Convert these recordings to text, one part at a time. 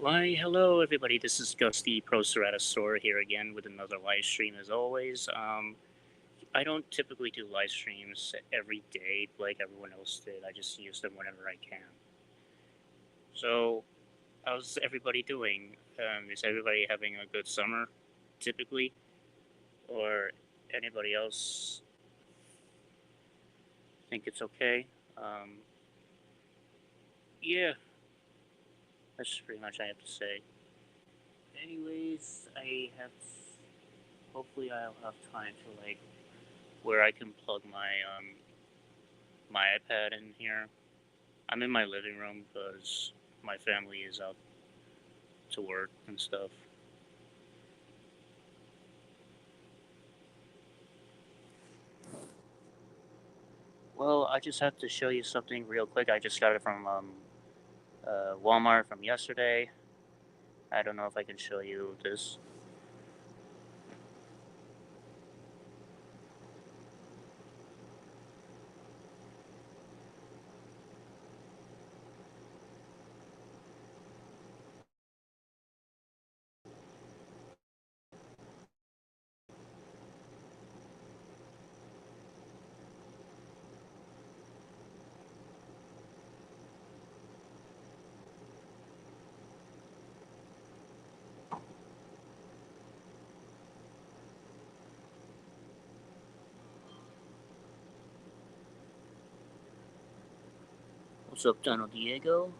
Why, hello everybody. This is Gusty Pro Ceratosaur here again with another live stream as always. I don't typically do live streams every day like everyone else did. I just use them whenever I can. So, how's everybody doing? Is everybody having a good summer, typically, or anybody else think it's okay? Um, yeah, that's pretty much I have to say. Anyways, hopefully I'll have time to where I can plug my iPad in here. I'm in my living room because my family is out to work and stuff. Well, I just have to show you something real quick. I just got it from Walmart from yesterday. I don't know if I can show you this. What's up, Donald Diego?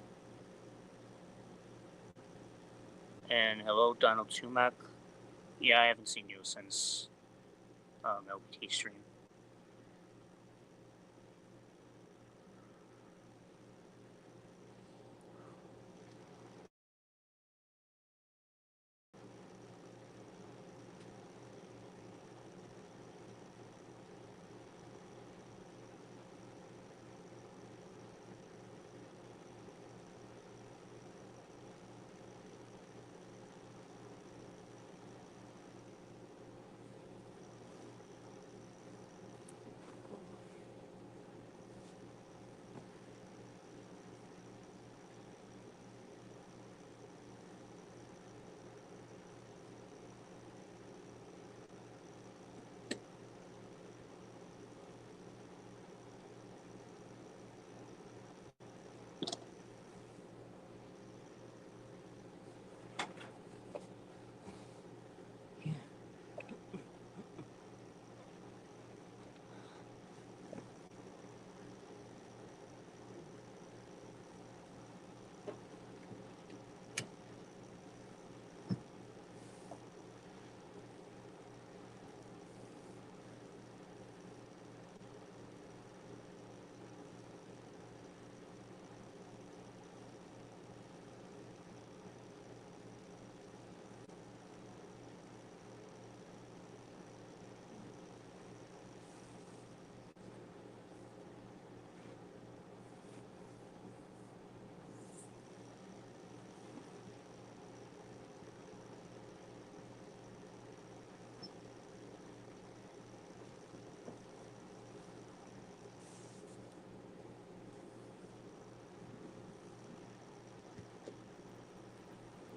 And hello, Donald Tumac. Yeah, I haven't seen you since LPT stream.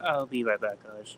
I'll be right back, guys.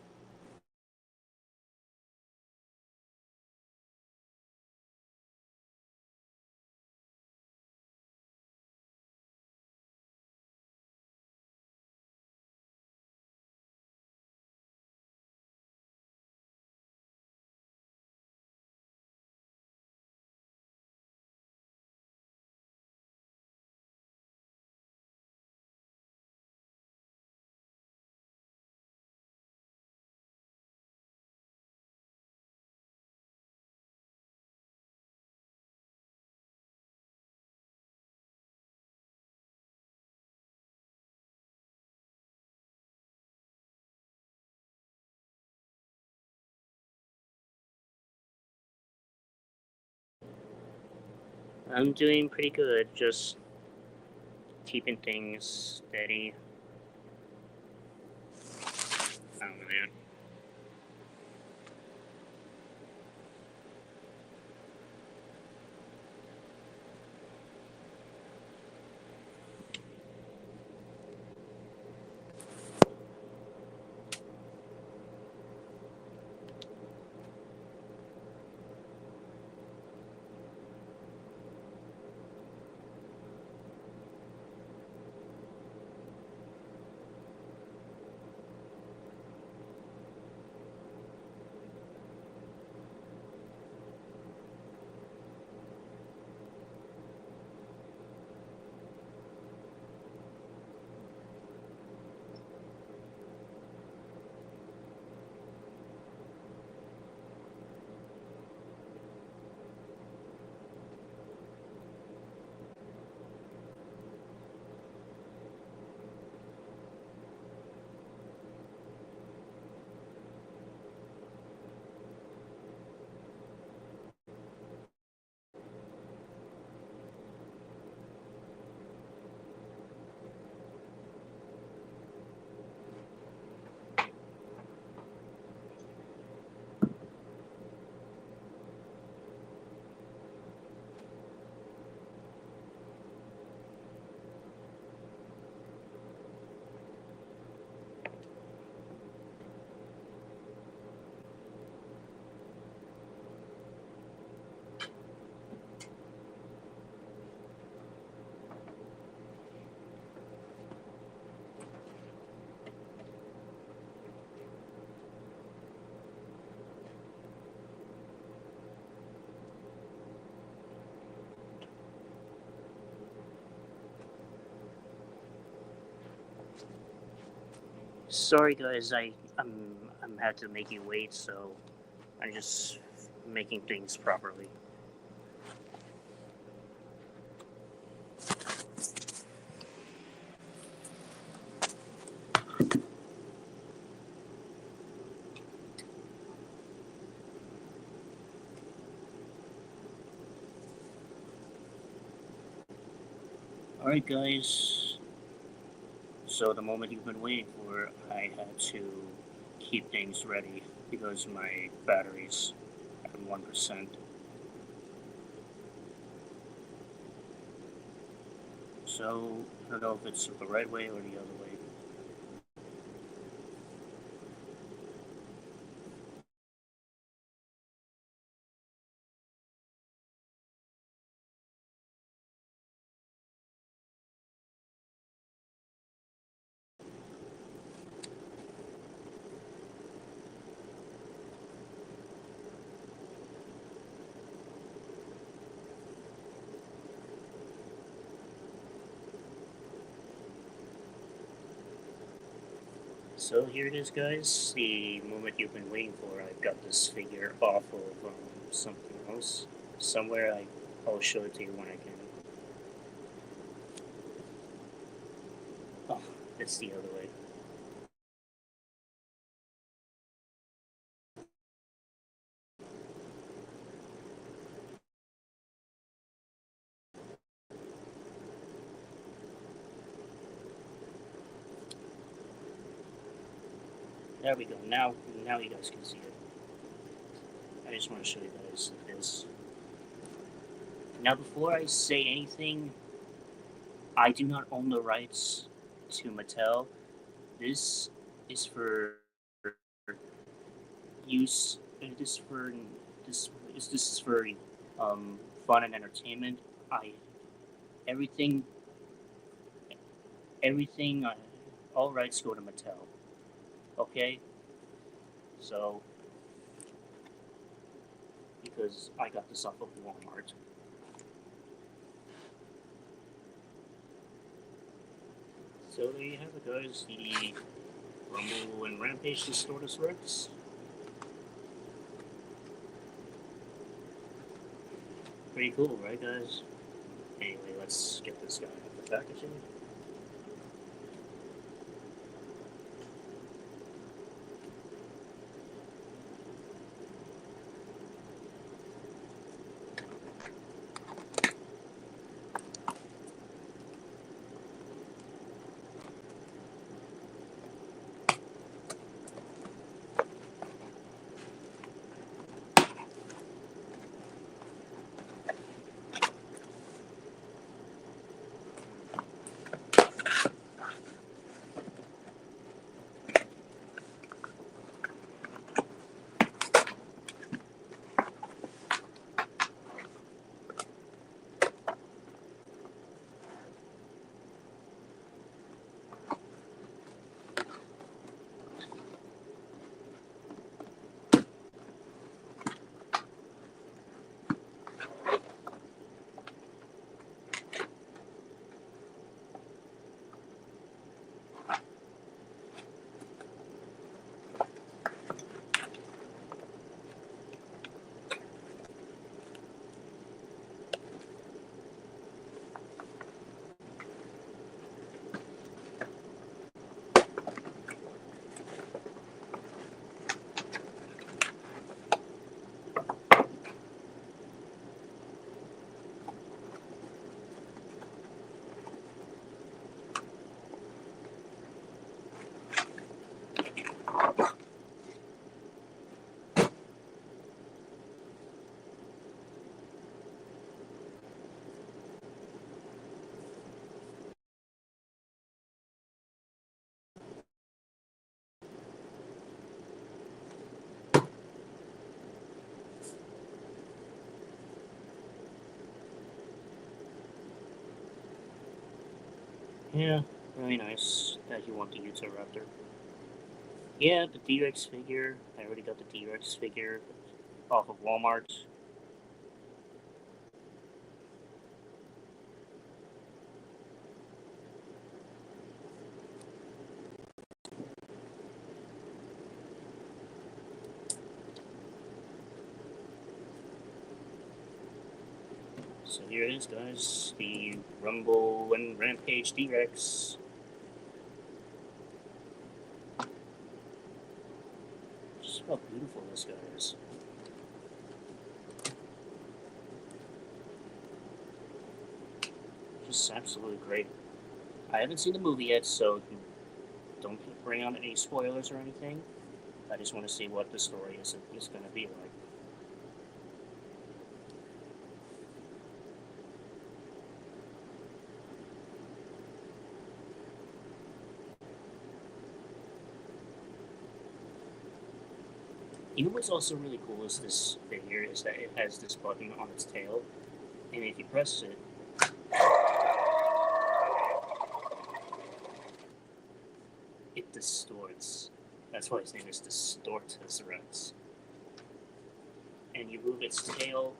I'm doing pretty good, just keeping things steady. I don't know, man. Sorry, guys. I'm had to make you wait, so I'm just making things properly. All right, guys. So the moment you've been waiting for, I had to keep things ready because my battery's at 1%. So I don't know if it's the right way or the other way. So here it is, guys. The moment you've been waiting for. I've got this figure off of something else. Somewhere I'll show it to you when I can. Oh, it's the other way. There we go. Now you guys can see it. I just want to show you guys this. Now, before I say anything, I do not own the rights to Mattel. This is for use. This for this is for fun and entertainment. I everything everything all rights go to Mattel. Okay, so because I got this off of Walmart. So there you have it, guys. The Rumble and Rampage Distortus Rex. Pretty cool, right, guys? Anyway, let's get this guy out the packaging. Yeah, really nice that you want the Utahraptor. Yeah, the T-Rex figure. I already got the T-Rex figure off of Walmart. So here it is, guys. The Rumble and Rampage D-Rex. Just how beautiful this guy is. Just absolutely great. I haven't seen the movie yet, so don't bring on any spoilers or anything. I just want to see what the story is going to be like. You know what's also really cool is this figure is that it has this button on its tail, and if you press it, it distorts. That's why his name is Distortus Rex. And you move its tail,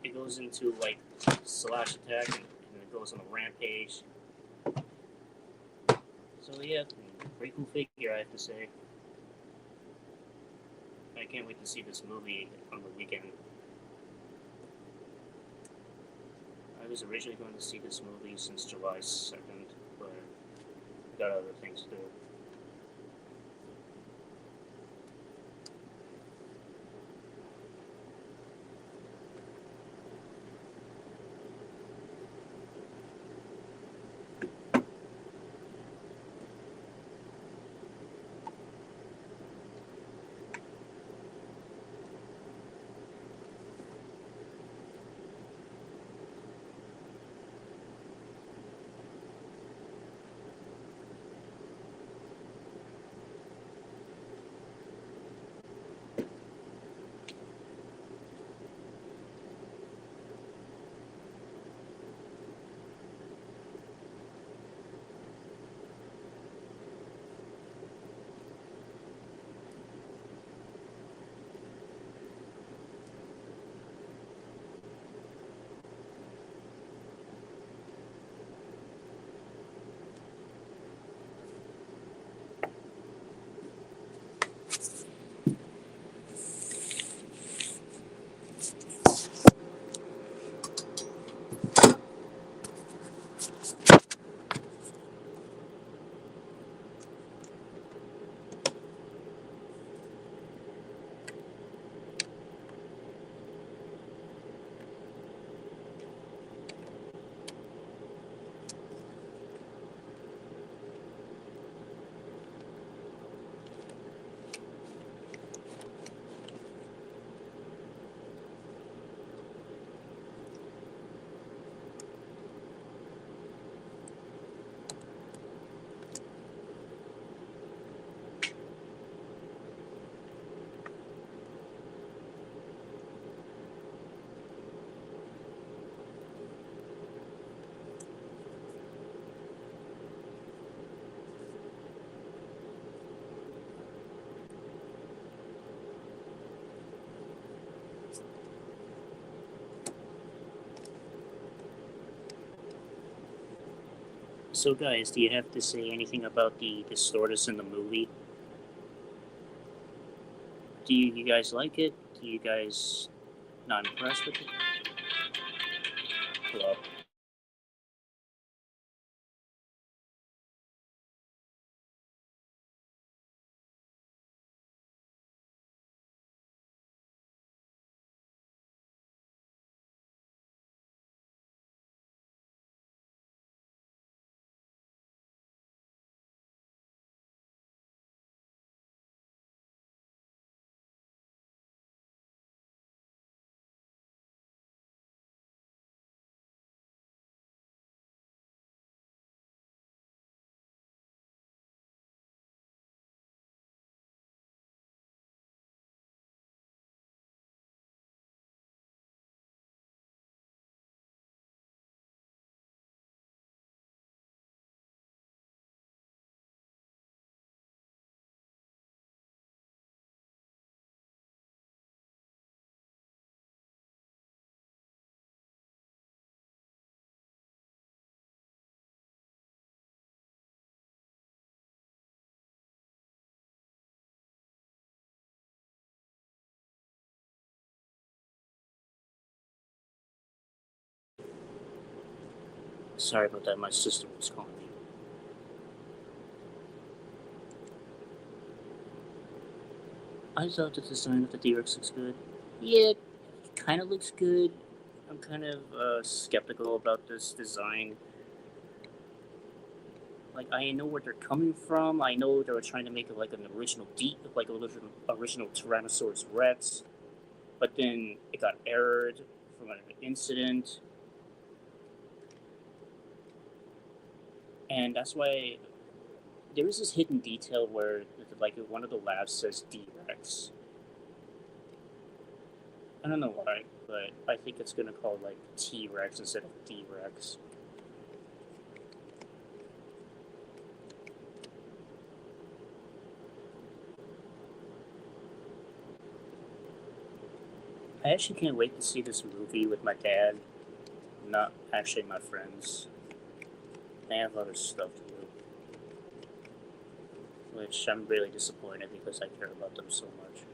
it goes into like slash attack, and it goes on a rampage. So yeah, pretty cool figure, I have to say. I can't wait to see this movie on the weekend. I was originally going to see this movie since July 2nd, but I got other things to do. So, guys, do you have to say anything about the Distortus in the movie? Do you guys like it? Do you guys not impressed with it? Well, Sorry about that. My sister was calling me. I thought the design of the D-Rex looks good. Yeah, it kind of looks good. I'm kind of skeptical about this design. Like, I know where they're coming from. I know they were trying to make it like an original like original Tyrannosaurus Rex, but then it got errored from an incident, and that's why there is this hidden detail where like one of the labs says D-Rex. I don't know why, but I think it's gonna call it like T-Rex instead of D-Rex. I actually can't wait to see this movie with my dad, not actually my friends. They have other stuff to do, which I'm really disappointed because I care about them so much.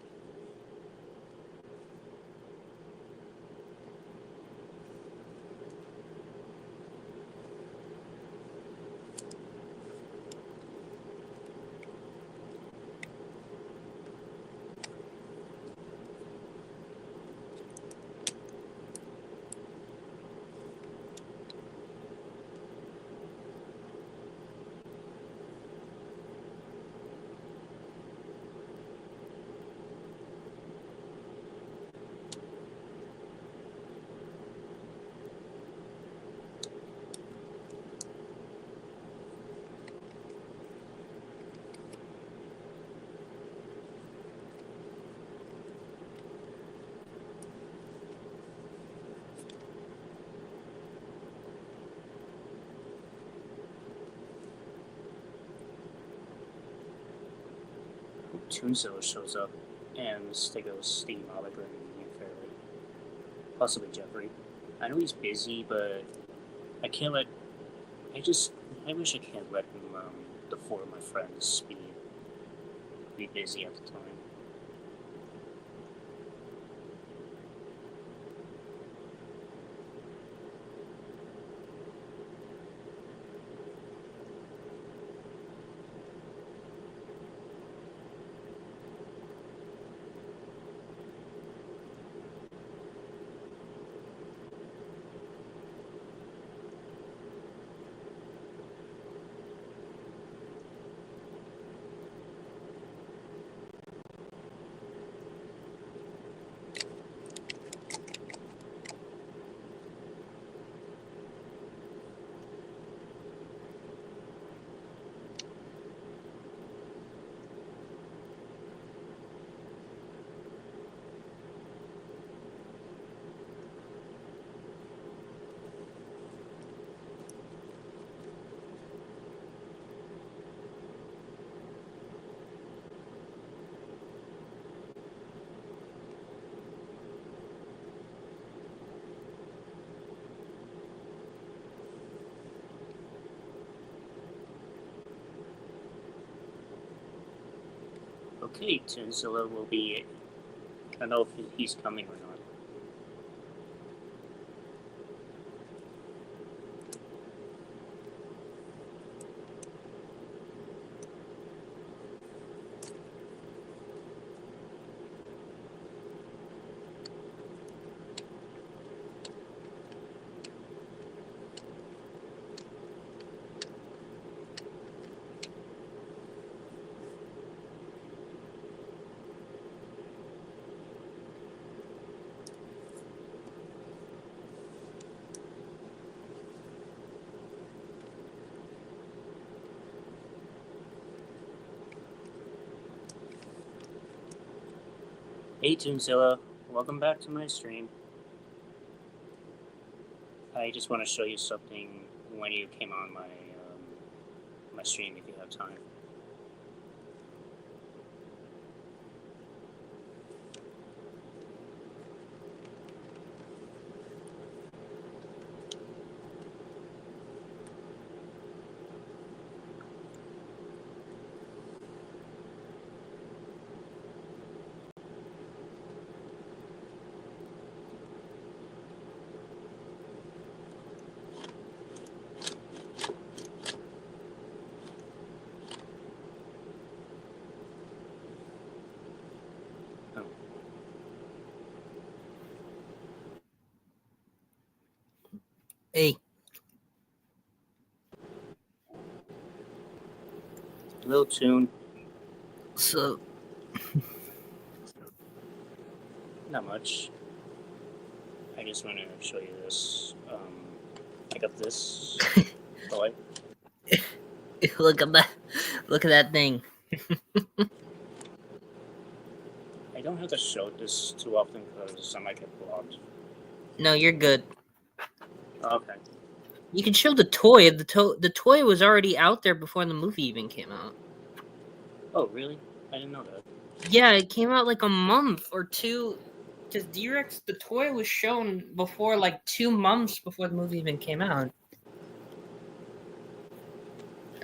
Toonzilla shows up, and Stego's Steam hologram fairly. Possibly Jeffrey. I know he's busy, but I can't let. I just. I wish I can't let him, the four of my friends be busy at the time. Okay, Toonzilla will be. I don't know if he's coming or not. Hey Toonzilla, welcome back to my stream. I just want to show you something when you came on my stream if you have time. Hey, Little tune. so Not much. I just want to show you this. I got this toy. look at that! Look at that thing. I don't have to show this too often because I might get blocked. No, you're good. Okay. You can show the toy. The toy was already out there before the movie even came out. Oh, really? I didn't know that. Yeah, it came out like a month or two. Because D-Rex, the toy was shown before, like 2 months before the movie even came out.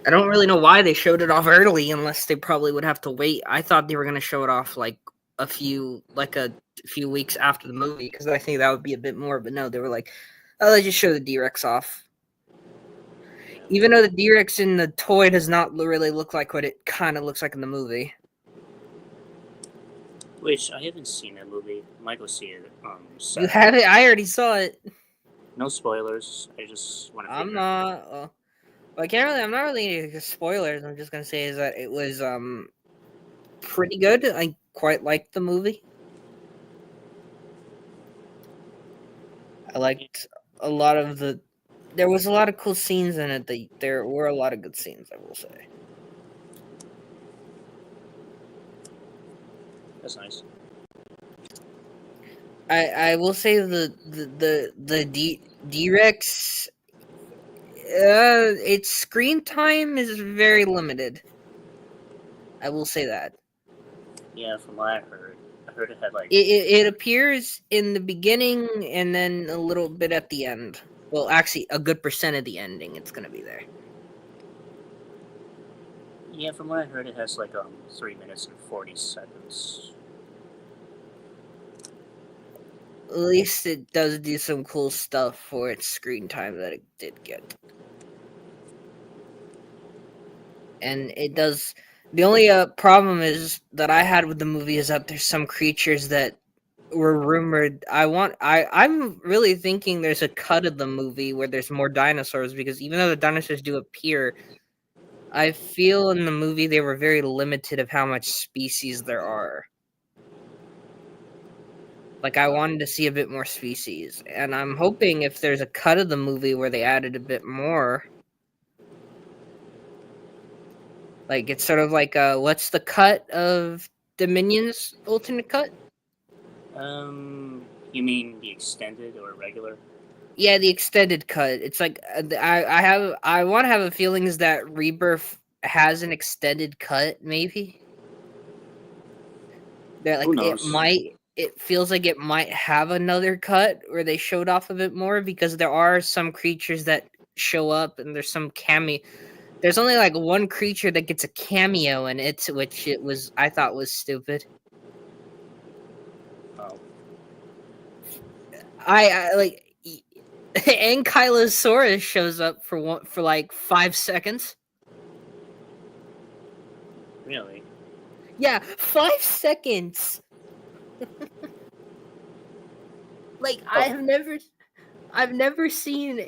I don't really know why they showed it off early, unless they probably would have to wait. I thought they were going to show it off like a few weeks after the movie, because I think that would be a bit more. But no, they were like, "Oh, let's just show the D-Rex off." Yeah. Even though the D-Rex in the toy does not really look like what it kind of looks like in the movie. Which I haven't seen that movie. Might go see it. You Saturday. have it? I already saw it. No spoilers. I just want to I'm figure. not. Well, I'm not really spoilers. I'm just gonna say is that it was pretty good. I quite liked the movie. I liked a lot of the. There was a lot of cool scenes in it. There were a lot of good scenes, I will say. That's nice. I will say the D-Rex, its screen time is very limited. I will say that. Yeah, from what I heard it had like. It appears in the beginning and then a little bit at the end. Well, actually, a good percent of the ending, it's gonna be there. Yeah, from what I heard, it has like 3 minutes and 40 seconds. At least it does do some cool stuff for its screen time that it did get. And it does. The only problem is that I had with the movie is that there's some creatures that were rumored. I'm really thinking there's a cut of the movie where there's more dinosaurs, because even though the dinosaurs do appear, I feel in the movie they were very limited of how much species there are. Like, I wanted to see a bit more species, and I'm hoping if there's a cut of the movie where they added a bit more. Like, it's sort of like, what's the cut of Dominion's alternate cut? You mean the extended or regular? Yeah, the extended cut. It's like, I want to have a feeling is that Rebirth has an extended cut, maybe. They're Who like, knows? it feels like it might have another cut where they showed off a bit more, because there are some creatures that show up and there's some cameo. There's only like one creature that gets a cameo in it, which I thought was stupid. Oh, I like Ankylosaurus shows up for like 5 seconds. really? Yeah, 5 seconds. Like, I've never seen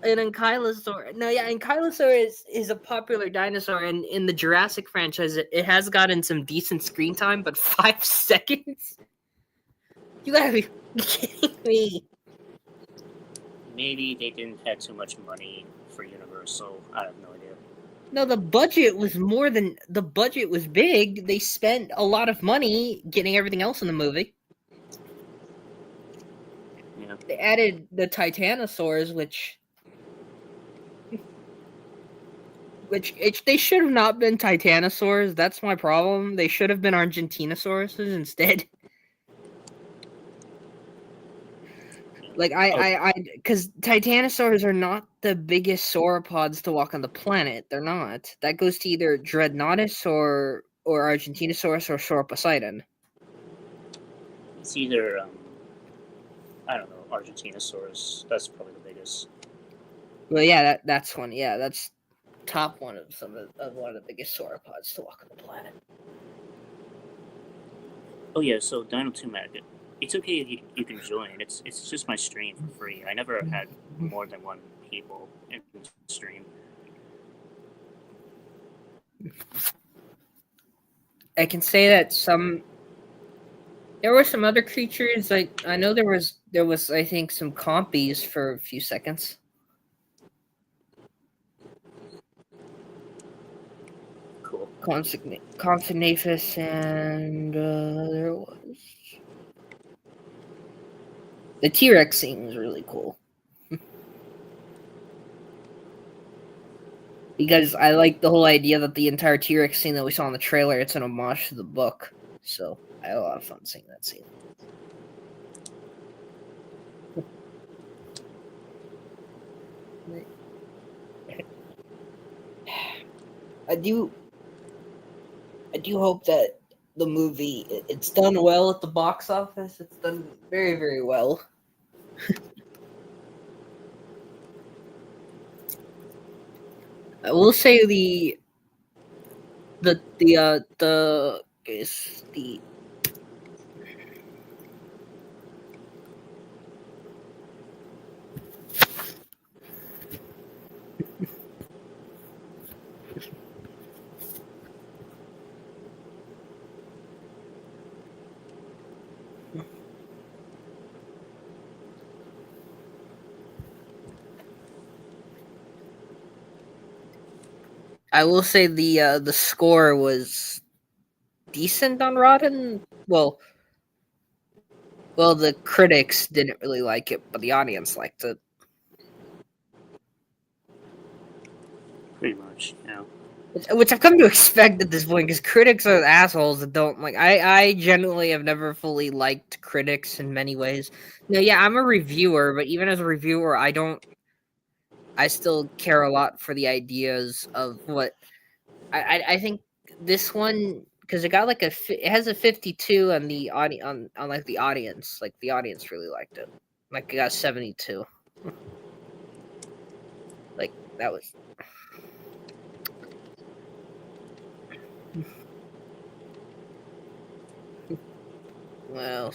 an ankylosaur. No, yeah, ankylosaur is a popular dinosaur, and in the Jurassic franchise, it has gotten some decent screen time, but 5 seconds? You gotta be kidding me. Maybe they didn't have too much money for Universal. I have no idea. No, the budget was big. They spent a lot of money getting everything else in the movie. Yeah. They added the titanosaurs, which they should have not been titanosaurs. That's my problem. They should have been Argentinasauruses instead. Like, because titanosaurs are not the biggest sauropods to walk on the planet. They're not. That goes to either Dreadnoughtus or Argentinosaurus or Sauroposeidon. It's either I don't know, Argentinosaurus. That's probably the biggest. Well, yeah, that's one. Yeah, that's top one of one of the biggest sauropods to walk on the planet. Oh yeah, so Dino 2 Mag. it's okay if you can join. It's just my stream for free. I never had more than one people in stream. I can say that there were some other creatures. I know there was I think some compies for a few seconds. Cool. Consignatus and there was the T-Rex scene was really cool. Because I like the whole idea that the entire T-Rex scene that we saw in the trailer, it's an homage to the book. So I had a lot of fun seeing that scene. I do hope that the movie it's done well at the box office. It's done very, very well. I will say the is the I will say the score was decent on Rotten. Well, the critics didn't really like it, but the audience liked it. Pretty much, yeah. Which I've come to expect at this point, because critics are assholes that don't like. I genuinely have never fully liked critics in many ways. No, yeah, I'm a reviewer, but even as a reviewer, I don't. I still care a lot for the ideas of what I think this one, because it got like it has a 52 on the on like the audience, like the audience really liked it, like it got 72. Like that was well.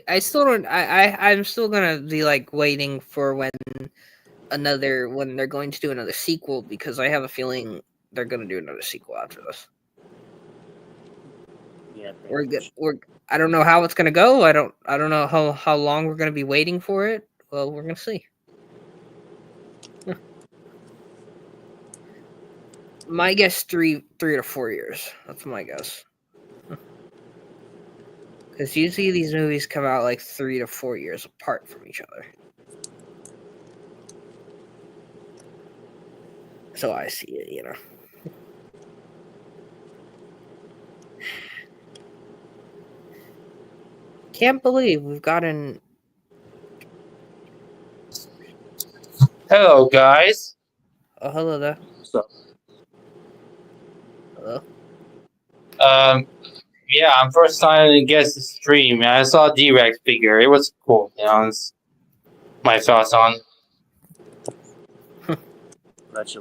I still don't. I'm still gonna be like waiting for when they're going to do another sequel, because I have a feeling they're gonna do another sequel after this. Yeah, We're pretty good. much. I don't know how it's gonna go. I don't know how long we're gonna be waiting for it. Well, we're gonna see. My guess 3 to 4 years. That's my guess. Because usually these movies come out like 3 to 4 years apart from each other. So I see it, you know. Can't believe we've gotten. Hello, guys. Oh, hello there. So, Hello. Um, yeah, I'm first time to guest the stream. I saw D-Rex figure. It was cool. You know, it's my thoughts on. glad you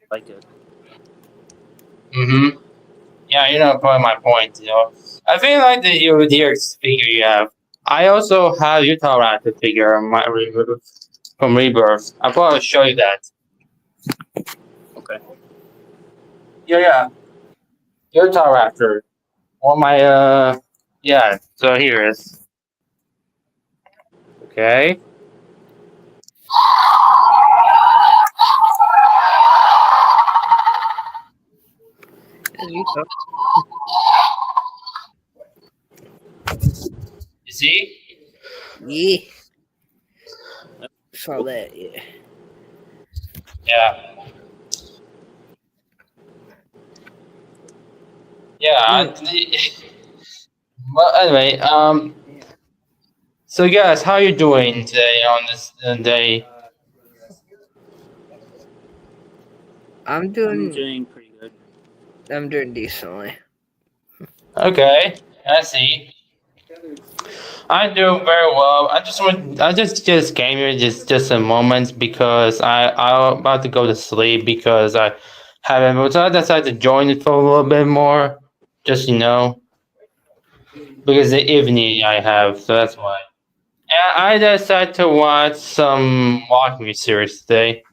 liked it. Mm-hmm. Yeah, you know, probably my point. You know, I think like the D-Rex figure you have. I also have Utah Raptor figure from Rebirth. I'll probably show you that. Okay. Yeah. Utah Raptor. On my yeah. So here it is. Okay. You You see? Yeah. Saw that. Yeah. Yeah. Yeah. Well, anyway, so guys, how you doing today on this day? I'm I'm doing. doing pretty good. I'm doing decently. Okay, I see. I do very well. I just came here just a moment because I'm about to go to sleep because I haven't. So I decided to join it for a little bit more, just because the evening I have, so that's why. And I decided to watch some walking series today.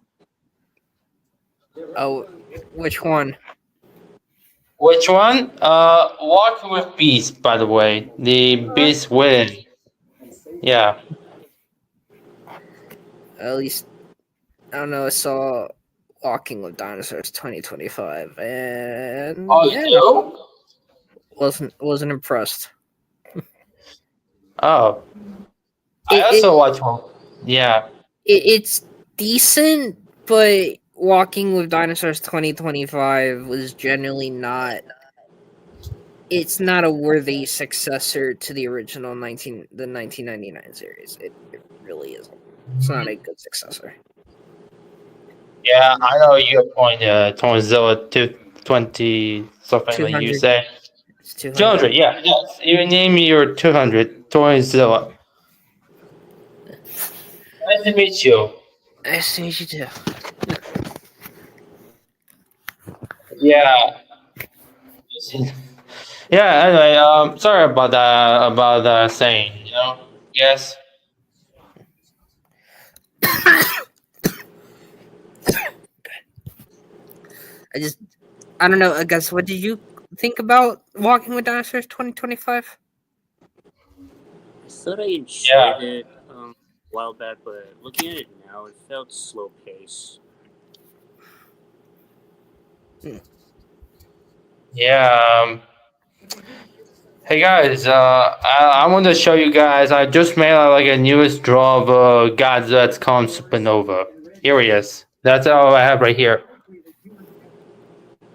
Oh, which one? Which one? Walk with Beast, by the way. The Beast Within. Yeah. At least I don't know. I saw Walking with Dinosaurs 2025, and Oh, you yeah, do? wasn't impressed. Oh, I It, also it, watch one. Yeah. it's decent, but Walking with Dinosaurs 2025 was generally not. It's not a worthy successor to the original 1999 series. It really isn't. It's not a good successor. Yeah, I know your point, Tonzilla 220, something like you 200. say. It's 200. 200, yeah, yes. You name me your 200, Tonzilla. Nice to meet you. Nice to meet you too. Yeah. Yeah, anyway, sorry about that, saying, Yes. I don't know. I guess what did you think about Walking with Dinosaurs 2025? I thought I Yeah. enjoyed it a while back, but looking at it now, it felt slow paced. Yeah. Hey guys, I want to show you guys. I just made like a newest draw of Godzilla's called Supernova. Here he is. That's all I have right here.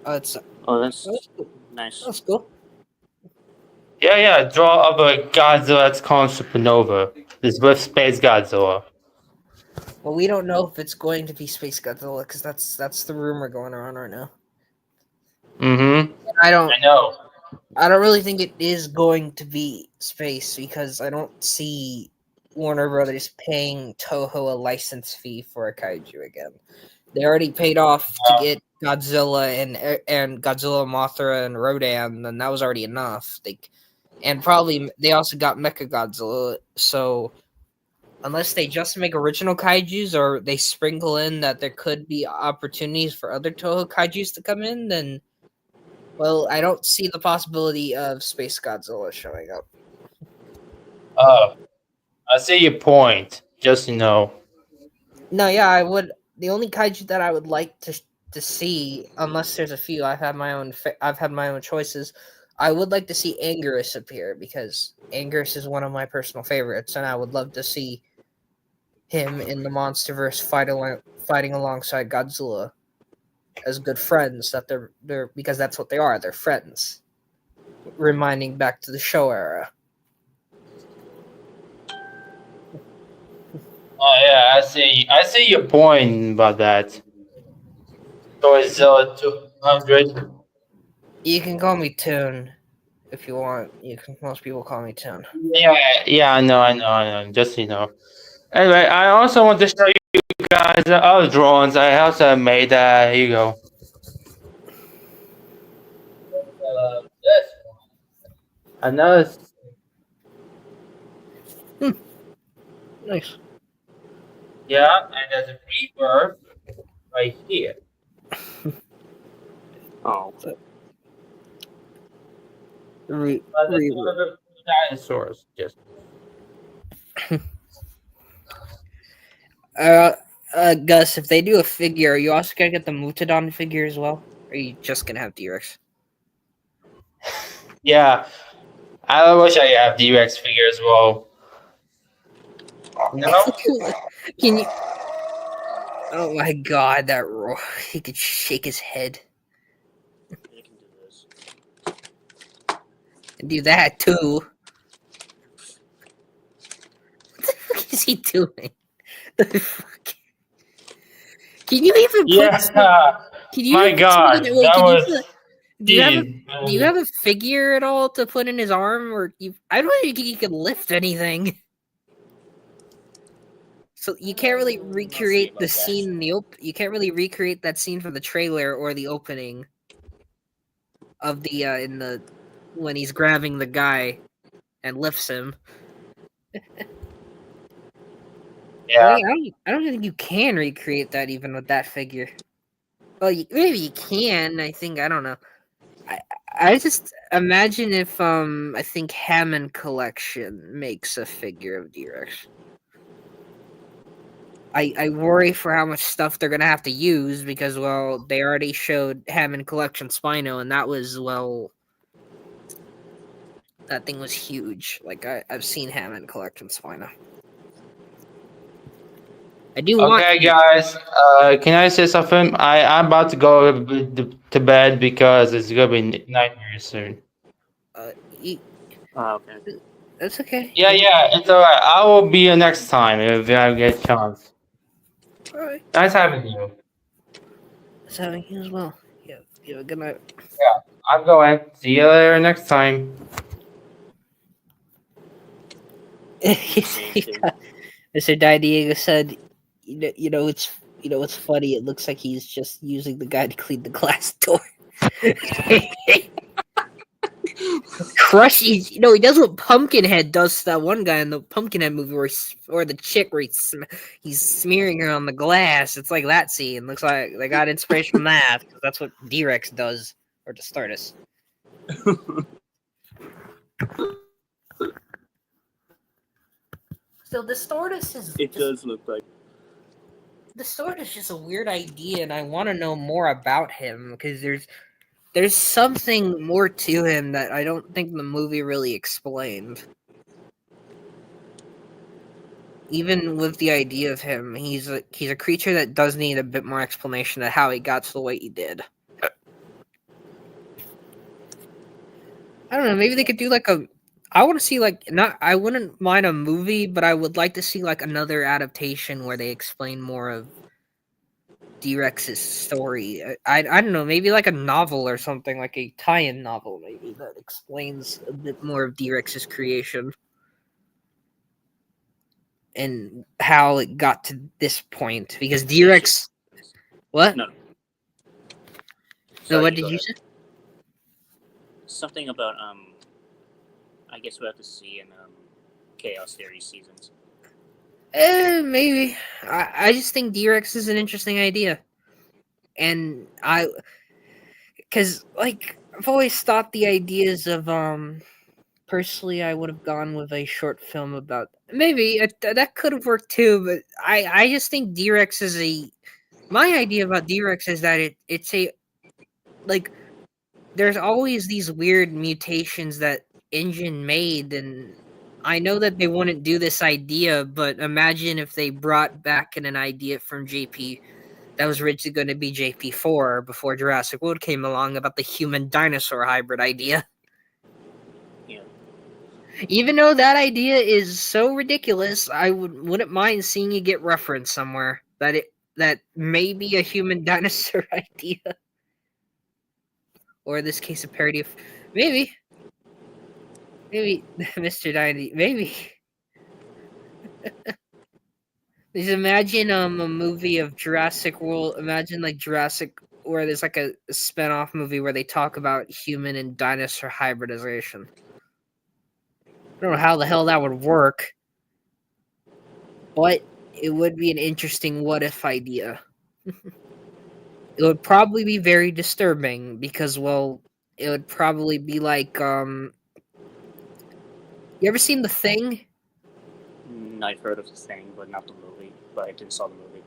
It's Oh, that's that's cool. nice. That's cool. Yeah, draw of a Godzilla's called Supernova. This with Space Godzilla. Well, we don't know if it's going to be Space Godzilla because that's the rumor going around right now. Mm-hmm. I don't I know. I don't really think it is going to be space because I don't see Warner Brothers paying Toho a license fee for a kaiju again. They already paid off to get Godzilla and Godzilla, Mothra, and Rodan, and that was already enough. And probably they also got Mecha Godzilla. So unless they just make original kaiju's or they sprinkle in that there could be opportunities for other Toho kaiju's to come in, then well, I don't see the possibility of Space Godzilla showing up. Uh, I see your point. Just No, yeah, I would. The only kaiju that I would like to see, unless there's a few, I've had my own choices. I would like to see Anguirus appear because Anguirus is one of my personal favorites, and I would love to see him in the MonsterVerse fighting alongside Godzilla as good friends. That they're because that's what they are. They're friends, reminding back to the Show era. Oh yeah, I see. I see your point about that. Godzilla 200. You can call me Toon if you want. Most people call me Toon. Yeah, yeah, I know. Just Anyway, I also want to show you guys the other drawings I also made. Here you go. This one. Another. Nice. Yeah, and there's a rebirth right here. Oh, But there's other dinosaurs. Just. Gus, if they do a figure, are you also gonna get the Mutadon figure as well? Or are you just gonna have D-Rex? Yeah, I wish I have D-Rex figure as well. Can you? Oh my god, that roar! He could shake his head I can do this. and do that too. What the fuck is he doing? The fuck? Can you even put? Yeah. Can you My even put God, something? Wait, that can you was. Do you have a Jeez. do you have a figure at all to put in his arm, or I don't think he can lift anything. So you can't really I'll see recreate the about that. scene in the You can't really recreate that scene from the trailer or the opening of the in the when he's grabbing the guy and lifts him. Yeah. I don't think you can recreate that even with that figure. Well, maybe you can. I think I don't know. I I just imagine if I think Hammond Collection makes a figure of D-Rex. I worry for how much stuff they're gonna have to use because well they already showed Hammond Collection Spino and that was that thing was huge. Like I've seen Hammond Collection Spino. I do want Okay, guys. Can I say something? I'm about to go to bed because it's gonna be night very soon. you, Okay. that's okay. Yeah, yeah, it's alright. I will be here next time if I get a chance. All right. Nice having you. That's having you as well. Yeah. You have a good night. Yeah, I'm going. See you later next time. Same too. Mr. Di Diego said, you know, it's funny. It looks like he's just using the guy to clean the glass door. Crushy, he does what Pumpkinhead does to that one guy in the Pumpkinhead movie, or the chick where he's smearing her on the glass. It's like that scene. Looks like they got inspiration from that. 'Cause that's what D-Rex does, or Destartus. So Destartus is It does look like. Destartus is just a weird idea, and I want to know more about him because there's something more to him that I don't think the movie really explained. Even with the idea of him, he's a creature that does need a bit more explanation of how he got to the way he did. I don't know. Maybe they could do like a. I want to see like not. I wouldn't mind a movie, but I would like to see like another adaptation where they explain more of D-Rex's story. I don't know. Maybe like a novel or something, like a tie-in novel, maybe that explains a bit more of D-Rex's creation and how it got to this point. Because D-Rex. What? No. No, Sorry, what you did go you ahead. say? Something about I guess we'll have to see in Chaos Theory seasons. Maybe. I just think D-Rex is an interesting idea. And because, like, I've always thought the ideas of, personally, I would have gone with a short film about, maybe, that could have worked too, but I just think D-Rex is my idea about D-Rex is that it's like, there's always these weird mutations that Engine made, and I know that they wouldn't do this idea, but imagine if they brought back an idea from JP that was originally going to be JP4 before Jurassic World came along about the human dinosaur hybrid idea. Yeah. Even though that idea is so ridiculous, I wouldn't mind seeing it get referenced somewhere that may be a human dinosaur idea, or in this case, a parody of maybe Mr. Dynasty, maybe. Just imagine a movie of Jurassic World. Imagine like Jurassic, where there's like a spin-off movie where they talk about human and dinosaur hybridization. I don't know how the hell that would work, but it would be an interesting what if idea. It would probably be very disturbing because, well, it would probably be like you ever seen The Thing? I've heard of the thing, but not the movie. But I didn't saw the movie.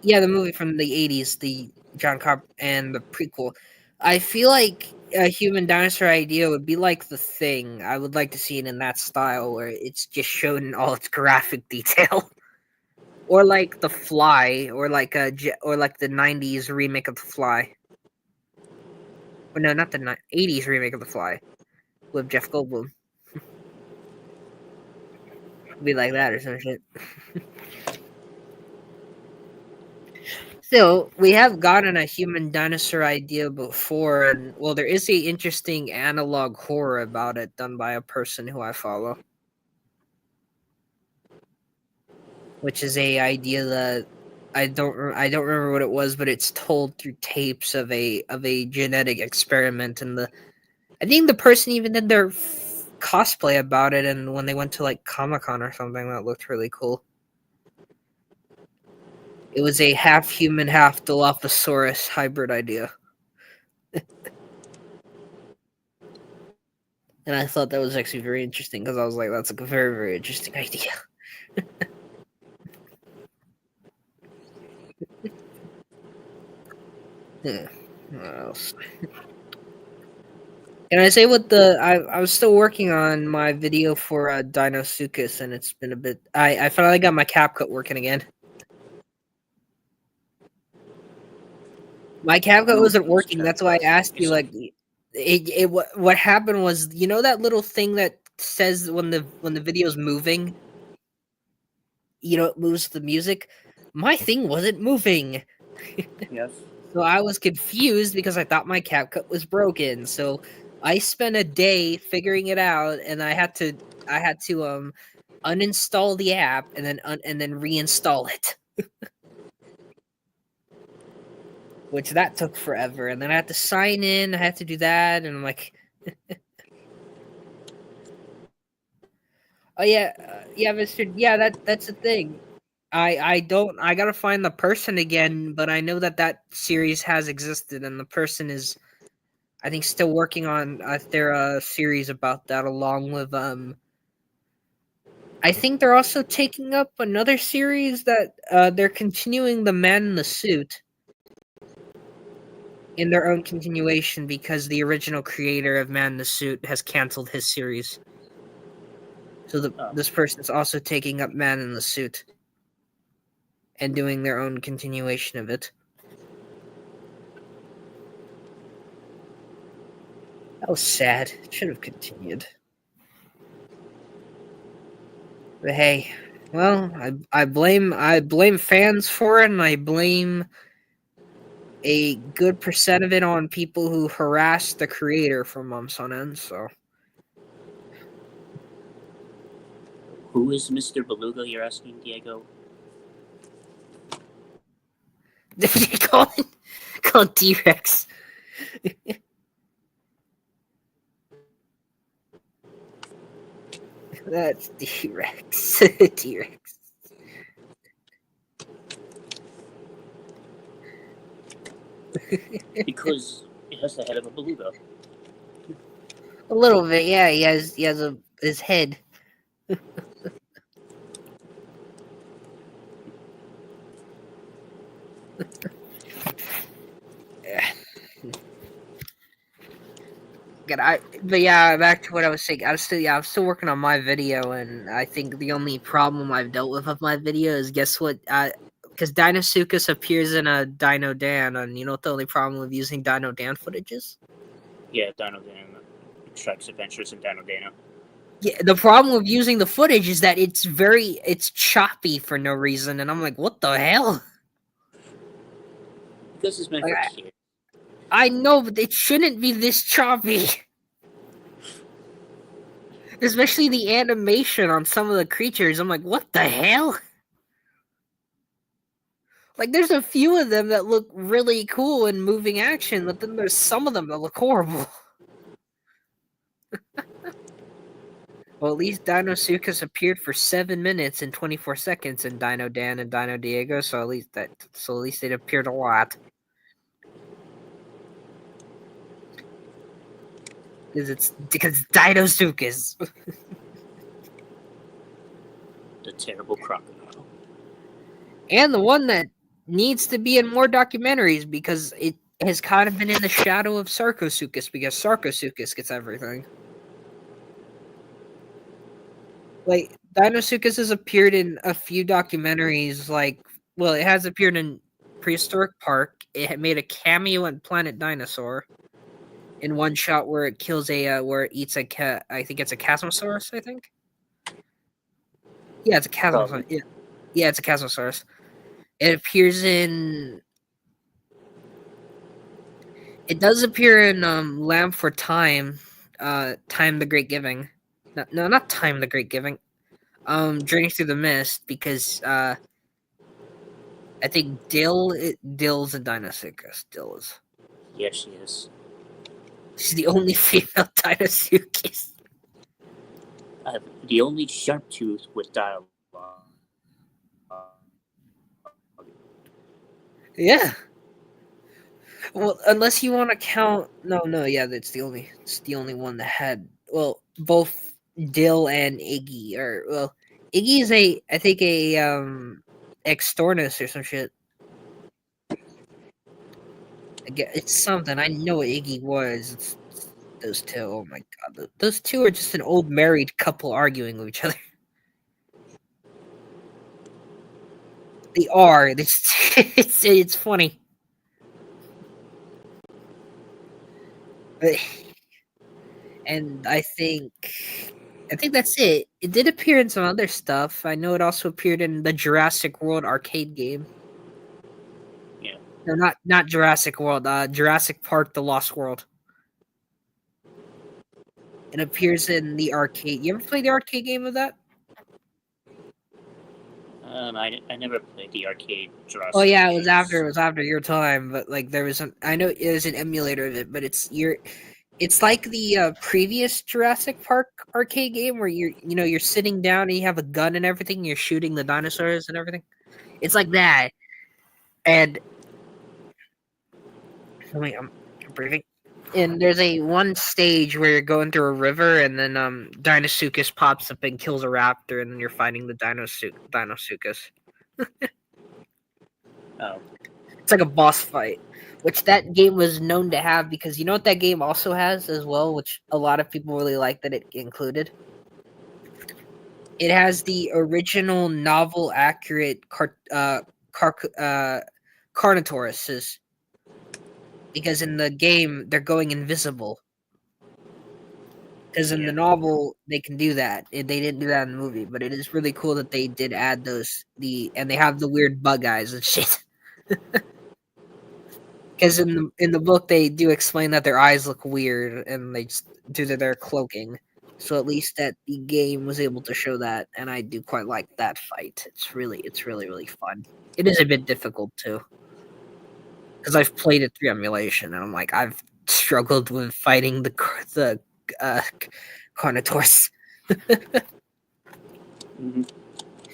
Yeah, the movie from the 80s, the John Carp and the prequel. I feel like a human dinosaur idea would be like The Thing. I would like to see it in that style where it's just shown in all its graphic detail. Or like The Fly, or like or like the 90s remake of The Fly. Or no, not the 80s remake of The Fly with Jeff Goldblum. Be like that or some shit. Still, we have gotten a human dinosaur idea before, and well, there is a interesting analog horror about it done by a person who I follow, which is a idea that I don't remember what it was, but it's told through tapes of a genetic experiment, and I think the person even did their cosplay about it, and when they went to like Comic-Con or something, that looked really cool. It was a half human, half Dilophosaurus hybrid idea. And I thought that was actually very interesting because I was like, that's like a very, very interesting idea. Yeah. What else? Can I say what I was still working on my video for Dinosuchus, and it's been a bit. I finally got my CapCut working again. My CapCut wasn't working. That's why I asked you. Like, what happened was, you know, that little thing that says when the video's moving, you know, it moves the music. My thing wasn't moving. Yes. So I was confused because I thought my CapCut was broken. So I spent a day figuring it out, and I had to uninstall the app and then reinstall it. Which that took forever, and then I had to sign in. I had to do that, and I'm like, oh yeah, yeah, Mister. Yeah, that's the thing. I don't. I gotta find the person again, but I know that series has existed, and the person is, I think, still working on their series about that, along with I think they're also taking up another series that they're continuing the Man in the Suit in their own continuation because the original creator of Man in the Suit has canceled his series. So this person's also taking up Man in the Suit and doing their own continuation of it. That was sad. It should have continued. But hey, well, I blame fans for it, and I blame a good percent of it on people who harassed the creator for months on end. So, Who is Mr. Beluga? You're asking, Diego. call T-Rex. That's T-Rex. T-Rex. Because it has the head of a beluga. A little bit, yeah. He has his head. But yeah, back to what I was saying. I'm still working on my video, and I think the only problem I've dealt with my video is, guess what? Because Dinosuchus appears in a Dino Dan, and you know what the only problem with using Dino Dan footage is? Yeah, Dino Dana. Shrek's Adventures in Dino Dana. Yeah, the problem with using the footage is that it's choppy for no reason, and I'm like, what the hell? Because it's meant for kids. I know, but it shouldn't be this choppy. Especially the animation on some of the creatures. I'm like, what the hell? Like, there's a few of them that look really cool in moving action, but then there's some of them that look horrible. Well, at least Dinosuchus appeared for 7 minutes and 24 seconds in Dino Dan and Dino Diego, so at least it appeared a lot. Because Dinosuchus. The terrible crocodile. And the one that needs to be in more documentaries because it has kind of been in the shadow of Sarcosuchus because Sarcosuchus gets everything. Like, Dinosuchus has appeared in a few documentaries, it has appeared in Prehistoric Park. It made a cameo in Planet Dinosaur in one shot where it kills where it eats I think it's a Chasmosaurus, I think? Yeah, it's a Chasmosaurus. Yeah, it's a Chasmosaurus. It appears in It does appear in Lamb for Time, Time the Great Giving. No, not Time the Great Giving. Journey Through the Mist, because I think Dill's a Dinosuchus. Dill is. Yes, she is. She's the only female Dinosuchus. The only sharp tooth with dialogue. Yeah. Well, unless you want to count. No, yeah, it's the only one that had. Well, both Dill and Iggy, or well, Iggy is I think a Extornus or some shit. It's something. I know what Iggy was. It's those two. Oh my god, those two are just an old married couple arguing with each other. They are. It's funny. And I think that's it. It did appear in some other stuff. I know it also appeared in the Jurassic World arcade game. Yeah. No, not Jurassic World. Jurassic Park: The Lost World. It appears in the arcade. You ever played the arcade game of that? I never played the arcade Jurassic. Oh yeah, it was games. after your time. But like there was I know it was an emulator of it, but it's like the previous Jurassic Park arcade game where you're sitting down and you have a gun and everything. And you're shooting the dinosaurs and everything. It's like that. And wait, I'm breathing. And there's one stage where you're going through a river, and then Dinosuchus pops up and kills a raptor, and then you're fighting the Dinosuchus. Oh. It's like a boss fight, which that game was known to have, because you know what that game also has as well, which a lot of people really like that it included? It has the original novel accurate Carnotauruses. Because in the game, they're going invisible. Because in the novel, they can do that. They didn't do that in the movie, but it is really cool that they did add those. And they have the weird bug eyes and shit. Because in the book, they do explain that their eyes look weird, and they just due to their cloaking. So at least that the game was able to show that, and I do quite like that fight. It's really fun. It is a bit difficult too. Because I've played it through emulation, and I'm like, I've struggled with fighting the Carnotaurs.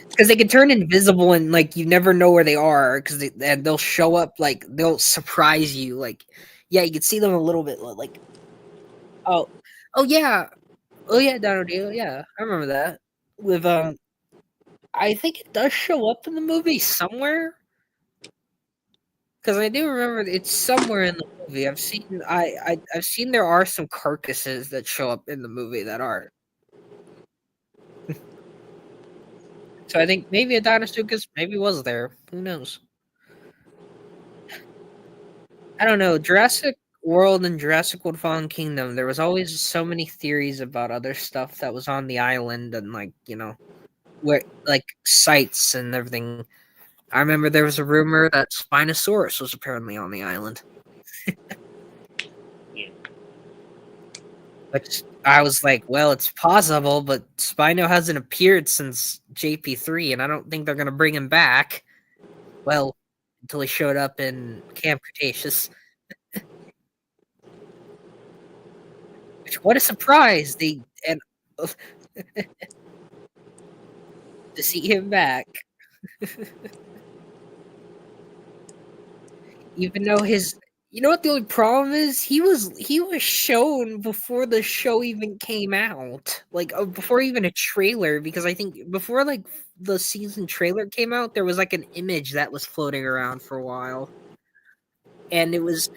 Because they can turn invisible, and like you never know where they are, and they'll show up, like they'll surprise you. Like, yeah, you can see them a little bit, like, oh yeah, Dino Deal, yeah, I remember that. With I think it does show up in the movie somewhere. Because I do remember it's somewhere in the movie. I've seen there are some carcasses that show up in the movie that are. So I think maybe a Dinosuchus maybe was there. Who knows? I don't know. Jurassic World and Jurassic World Fallen Kingdom, there was always so many theories about other stuff that was on the island, and like, where like sites and everything. I remember there was a rumor that Spinosaurus was apparently on the island. Yeah. Which I was like, well, it's possible, but Spino hasn't appeared since JP3, and I don't think they're going to bring him back. Well, until he showed up in Camp Cretaceous. Which, what a surprise! To see him back. Even though you know what the only problem is? He was shown before the show even came out, like before even a trailer. Because I think before like the season trailer came out, there was like an image that was floating around for a while, and it was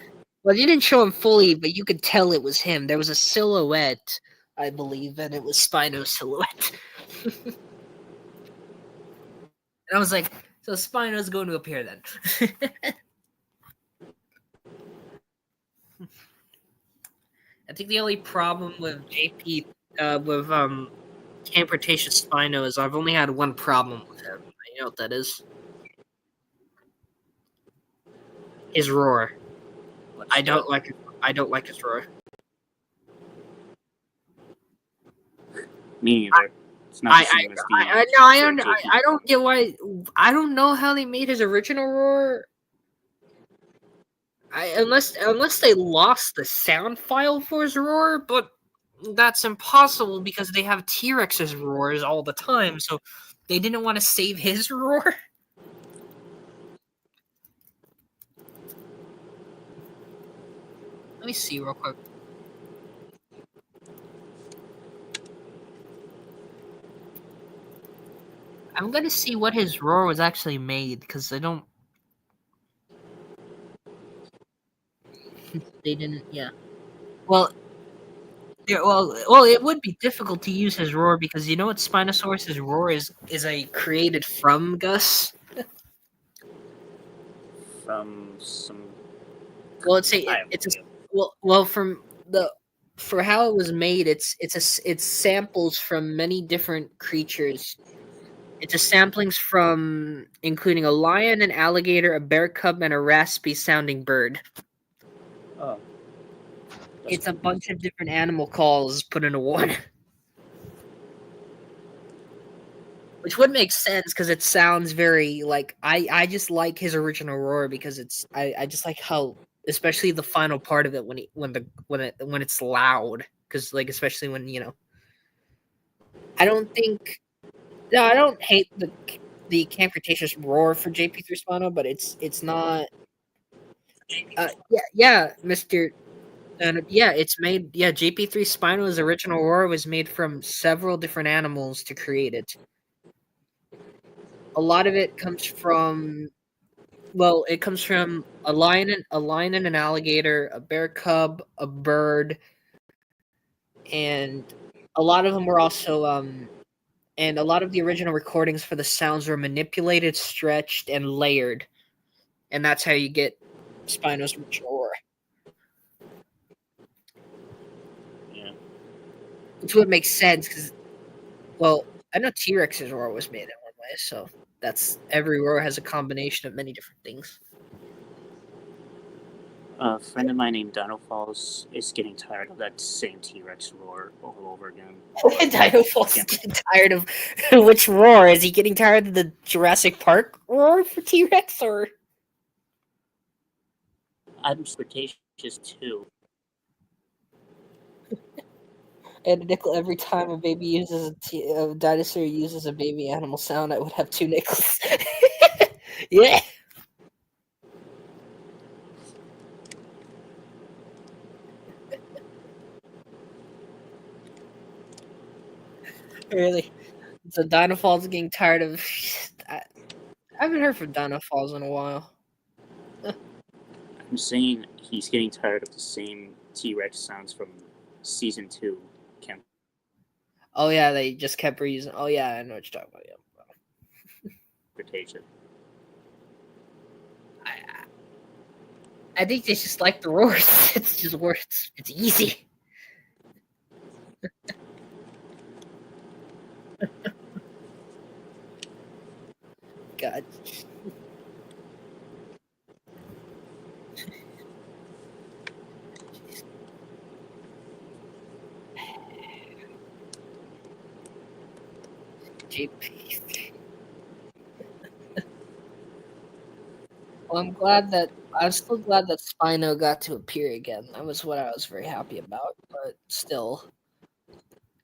they didn't show him fully, but you could tell it was him. There was a silhouette, I believe, and it was Spino's silhouette. And I was like, so Spino's going to appear then. I think the only problem with JP, with Camp Cretaceous Spino is I've only had one problem with him. You know what that is? His roar. I don't like it. I don't like his roar. Me neither. It's not the same as the No, JP. I don't get why. I don't know how they made his original roar. Unless they lost the sound file for his roar, but that's impossible because they have T-Rex's roars all the time, so they didn't want to save his roar. Let me see real quick. I'm gonna see what his roar was actually made because I don't. They didn't. Yeah. Well, yeah, well, it would be difficult to use his roar because you know what Spinosaurus's roar is a created from Gus. From some. Well, it's a I have it's a no idea. well from the for how it was made. It's samples from many different creatures. It's a samplings from including a lion, an alligator, a bear cub, and a raspy sounding bird. Oh. It's a bunch of different animal calls put into one. Which would make sense because it sounds very like I just like his original roar because I just like how especially the final part of it when it's loud because like especially when I don't think no I don't hate the Camp Cretaceous roar for JP3 Spano but it's not yeah Mr. Yeah, it's made. Yeah, JP3 Spino's original roar was made from several different animals to create it. A lot of it comes from it comes from a lion and an alligator, a bear cub, a bird, and a lot of them were also and a lot of the original recordings for the sounds were manipulated, stretched, and layered, and that's how you get Spino's original roar. Yeah. Which would make sense because, well, I know T Rex's roar was made in one way, so that's every roar has a combination of many different things. A friend of mine named Dino Falls is getting tired of that same T Rex roar all over again. Dino Falls is getting tired of which roar? Is he getting tired of the Jurassic Park roar for T Rex or? I'm Cretaceous too. And a nickel every time a dinosaur uses a baby animal sound, I would have 2 nickels. Yeah. Really. So Dino Falls is getting tired of. I haven't heard from Dino Falls in a while. I'm saying he's getting tired of the same T Rex sounds from season 2 Camp Oh yeah, they just kept reusing. Oh yeah, I know what you're talking about. Yeah. Cretaceous. I think they just like the roars. It's just words. It's easy. God. JP. Well, I'm still glad that Spino got to appear again. That was what I was very happy about. But still,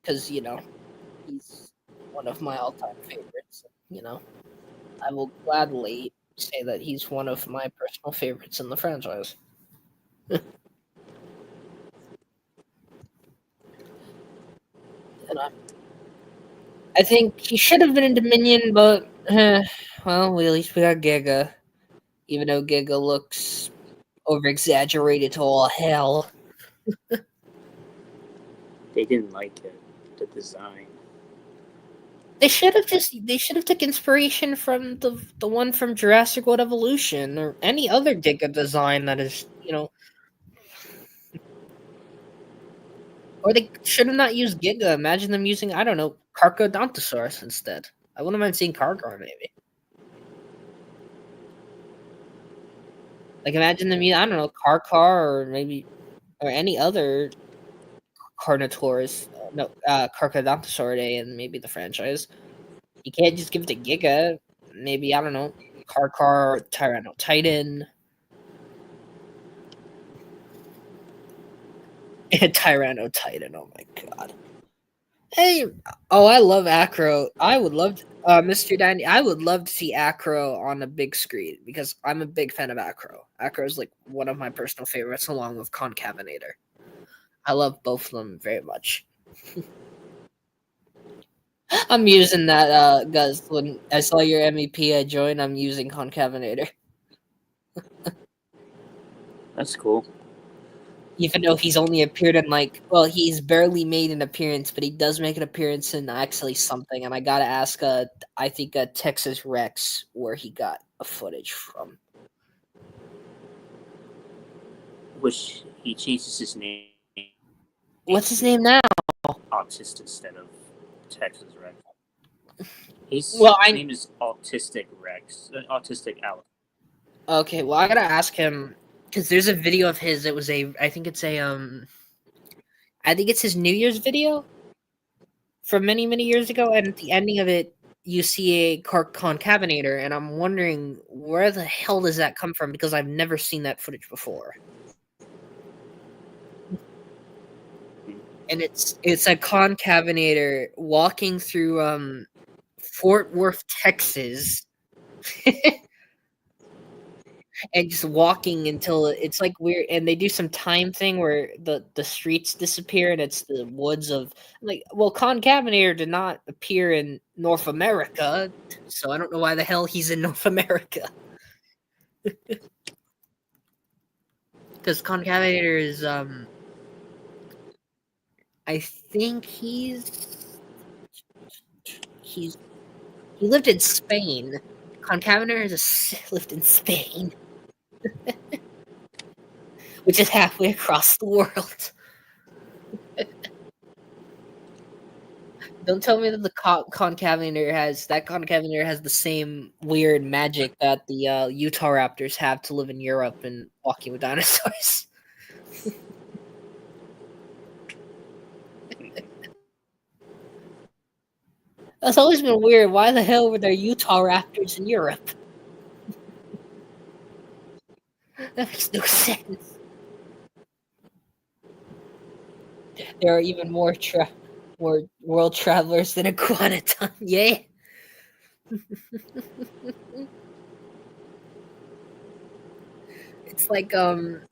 because he's one of my all-time favorites. I will gladly say that he's one of my personal favorites in the franchise. And I think he should have been in Dominion, but well, at least we got Giga. Even though Giga looks over exaggerated to all hell. They didn't like it, the design. They should have took inspiration from the one from Jurassic World Evolution or any other Giga design that is, or they should have not used Giga. Imagine them using, I don't know, Carchodontosaurus instead. I wouldn't mind seeing Cargar maybe. Like imagine them, I don't know, Carcar or maybe or any other Carnotaurus, no, Carcharodontosauridae in maybe the franchise. You can't just give it to Giga. Maybe, I don't know, Carcar, Tyrannotitan. Tyrannotitan, oh my god. Hey, oh, I love Acro. I would love Mr. Dandy. I would love to see Acro on a big screen because I'm a big fan of Acro. Acro is like one of my personal favorites, along with Concavinator. I love both of them very much. I'm using that, Gus. When I saw your MEP, I joined. I'm using Concavinator, That's cool. even though he's only appeared in he's barely made an appearance, but he does make an appearance in actually something. And I gotta ask, I think Texas Rex where he got a footage from. Which he changes his name. What's his name now? Autist instead of Texas Rex. His name is Autistic Rex. Autistic Alex. Okay, well, I gotta ask him because there's a video of his. I think it's his New Year's video from many, many years ago, and at the ending of it, you see a concavinator, and I'm wondering where the hell does that come from because I've never seen that footage before. And it's a concavinator walking through Fort Worth, Texas. And just walking until it's like weird, and they do some time thing where the streets disappear and it's the woods of Concavinator did not appear in North America, so I don't know why the hell he's in North America. Because Concavinator is I think he lived in Spain. Concavinator lived in Spain. Which is halfway across the world. Don't tell me that the concavinator has the same weird magic that the Utah Raptors have to live in Europe and walking with dinosaurs. That's always been weird. Why the hell were there Utah Raptors in Europe? That makes no sense. There are even more world travelers than Iguanodon. Yeah. It's like I'm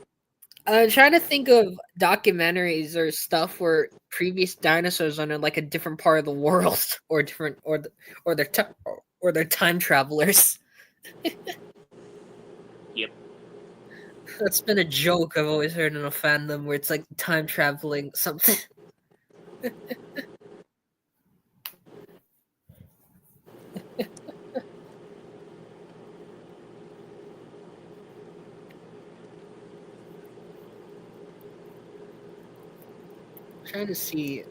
trying to think of documentaries or stuff where previous dinosaurs are in like a different part of the world or they're time travelers. Yep. That's been a joke I've always heard in a fandom where it's like time traveling something. Trying to see.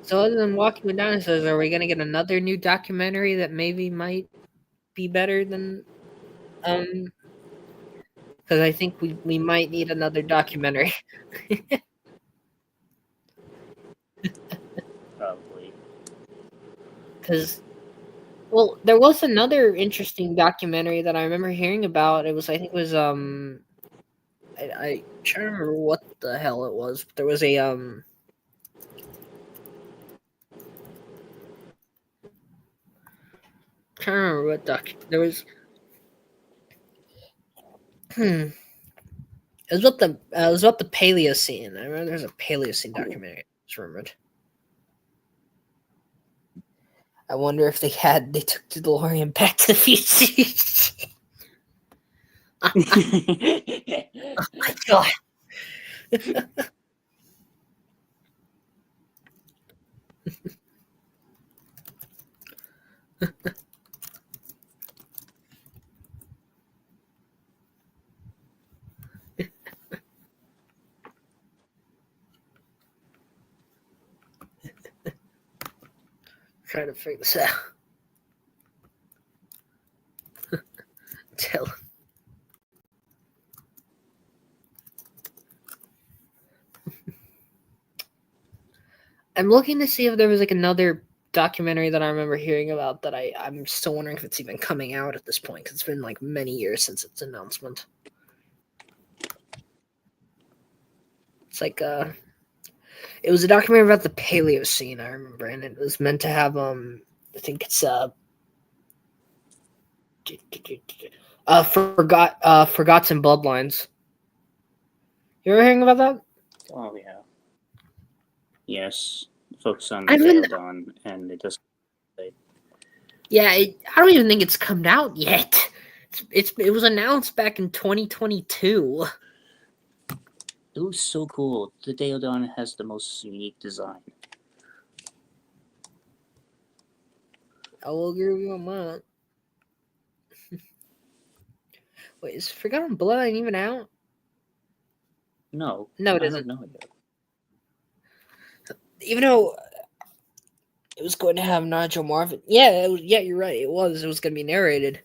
So other than Walking with Dinosaurs, are we gonna get another new documentary that maybe might be better than because I think we might need another documentary. Probably. Because there was another interesting documentary that I remember hearing about. I think it was I trying to remember what the hell it was. But there was a trying to remember what there was. It was about the Paleocene. I remember there's a Paleocene documentary. I just remembered. I wonder if they took DeLorean back to the future. Oh my god. Trying to figure this out. tell. I'm looking to see if there was like another documentary that I remember hearing about that I'm still wondering if it's even coming out at this point because it's been like many years since its announcement. It's like it was a documentary about the Paleocene, I remember, and it was meant to have I think it's Forgotten Bloodlines. You ever hearing about that? Oh yeah. Yes. Focus on I mean, Theodon, and it does. yeah, I don't even think it's come out yet. It was announced back in 2022. It looks so cool. The Theodon has the most unique design. I will agree with you on that. Wait, is Forgotten Bloodline even out? No. No, it I isn't. don't know yet. Even though it was going to have Nigel Marven. Yeah, you're right. It was going to be narrated.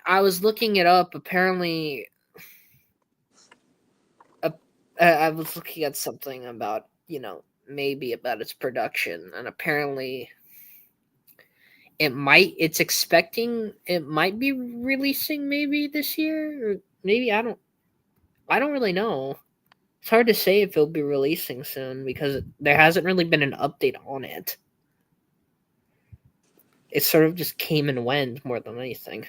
I was looking it up. Apparently, I was looking at something about, maybe about its production, and apparently it might be releasing maybe this year, or maybe I don't really know. It's hard to say if it'll be releasing soon because there hasn't really been an update on it. It sort of just came and went more than anything.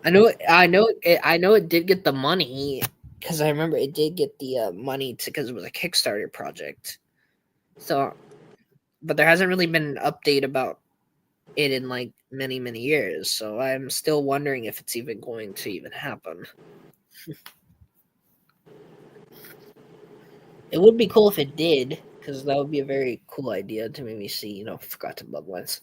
I know it did get the money because I remember it did get the money because it was a Kickstarter project. So, but there hasn't really been an update about it in like many years. So I'm still wondering if it's even going to even happen. It would be cool if it did, because that would be a very cool idea to maybe see, Forgotten Bloodlines.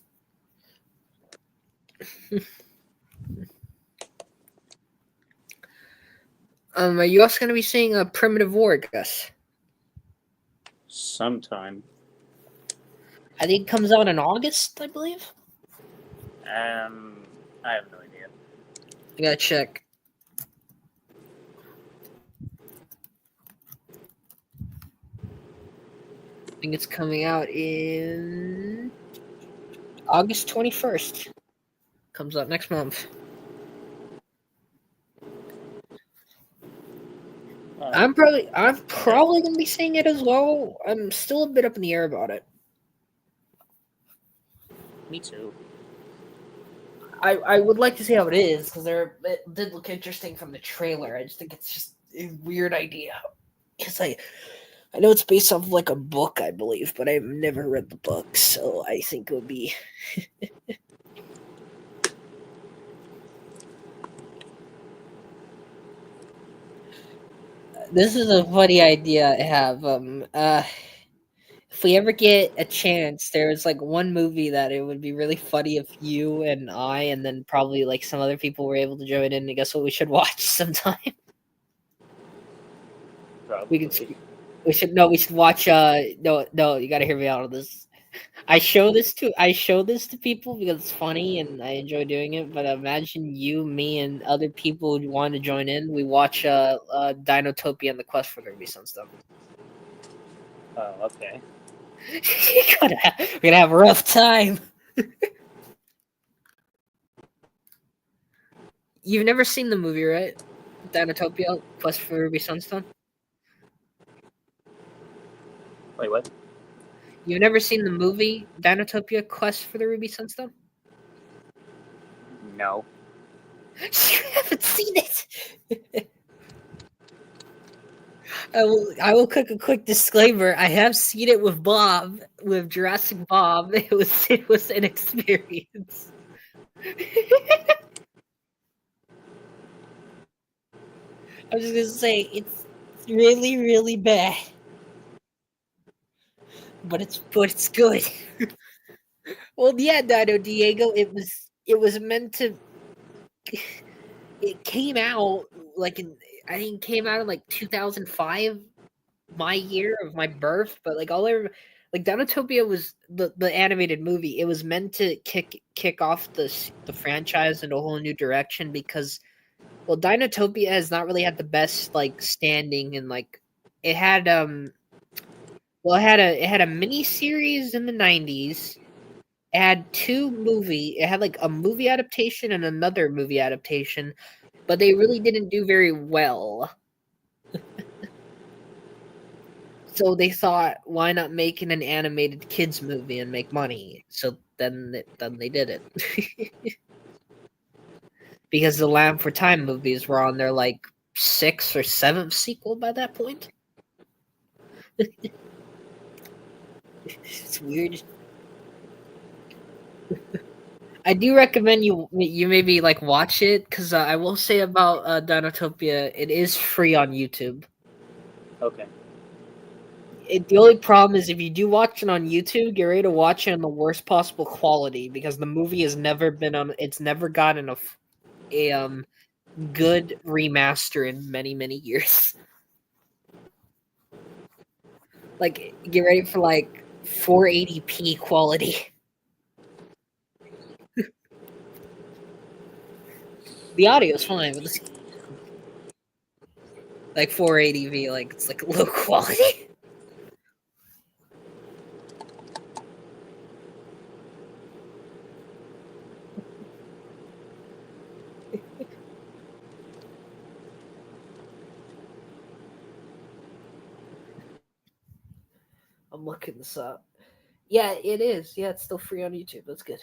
Are you also going to be seeing a Primitive War, Gus? Sometime. I think it comes out in August, I believe. I have no idea. I gotta check. I think it's coming out in August 21st. Comes out next month. I'm probably gonna be seeing it as well. I'm still a bit up in the air about it. Me too. I would like to see how it is because it did look interesting from the trailer. I just think it's just a weird idea because I know it's based off of like a book, I believe, but I've never read the book, so I think it would be. This is a funny idea I have. If we ever get a chance, there's like one movie that it would be really funny if you and I, and then probably like some other people were able to join in. And guess what? We should watch sometime. Probably. We should watch. No, you got to hear me out on this. I show this to people because it's funny and I enjoy doing it. But imagine you, me, and other people who want to join in. We watch Dinotopia and the Quest for the Ruby Sunstone. Oh, okay. We're gonna have a rough time. You've never seen the movie, right? Dinotopia, Quest for Ruby Sunstone. Wait, what? You've never seen the movie Dinotopia, Quest for the Ruby Sunstone? No. You haven't seen it. I will cook a quick disclaimer. I have seen it with Bob, with Jurassic Bob. It was an experience. I was just gonna say it's really, really bad. But it's good. Well, yeah, Dino Diego, it was meant to. It came out I think it came out in like 2005, my year of my birth. But like Like Dinotopia was the animated movie. It was meant to kick off the franchise in a whole new direction because well, Dinotopia has not really had the best like standing and like it had it had a mini series in the 90s. It had it had like a movie adaptation and another movie adaptation, but they really didn't do very well. So they thought, why not make it an animated kids movie and make money? So then they did it. Because the Lamb for Time movies were on their like 6th or 7th sequel by that point. It's weird. I do recommend you maybe like watch it because I will say about Dinotopia, it is free on YouTube. Okay. The only problem is if you do watch it on YouTube, get ready to watch it in the worst possible quality because the movie has never been on. It's never gotten a good remaster in many years. Like get ready for like 480p quality. The audio is fine, but like 480p, like it's like low quality. I'm looking this up. Yeah, it is. Yeah, it's still free on YouTube. That's good.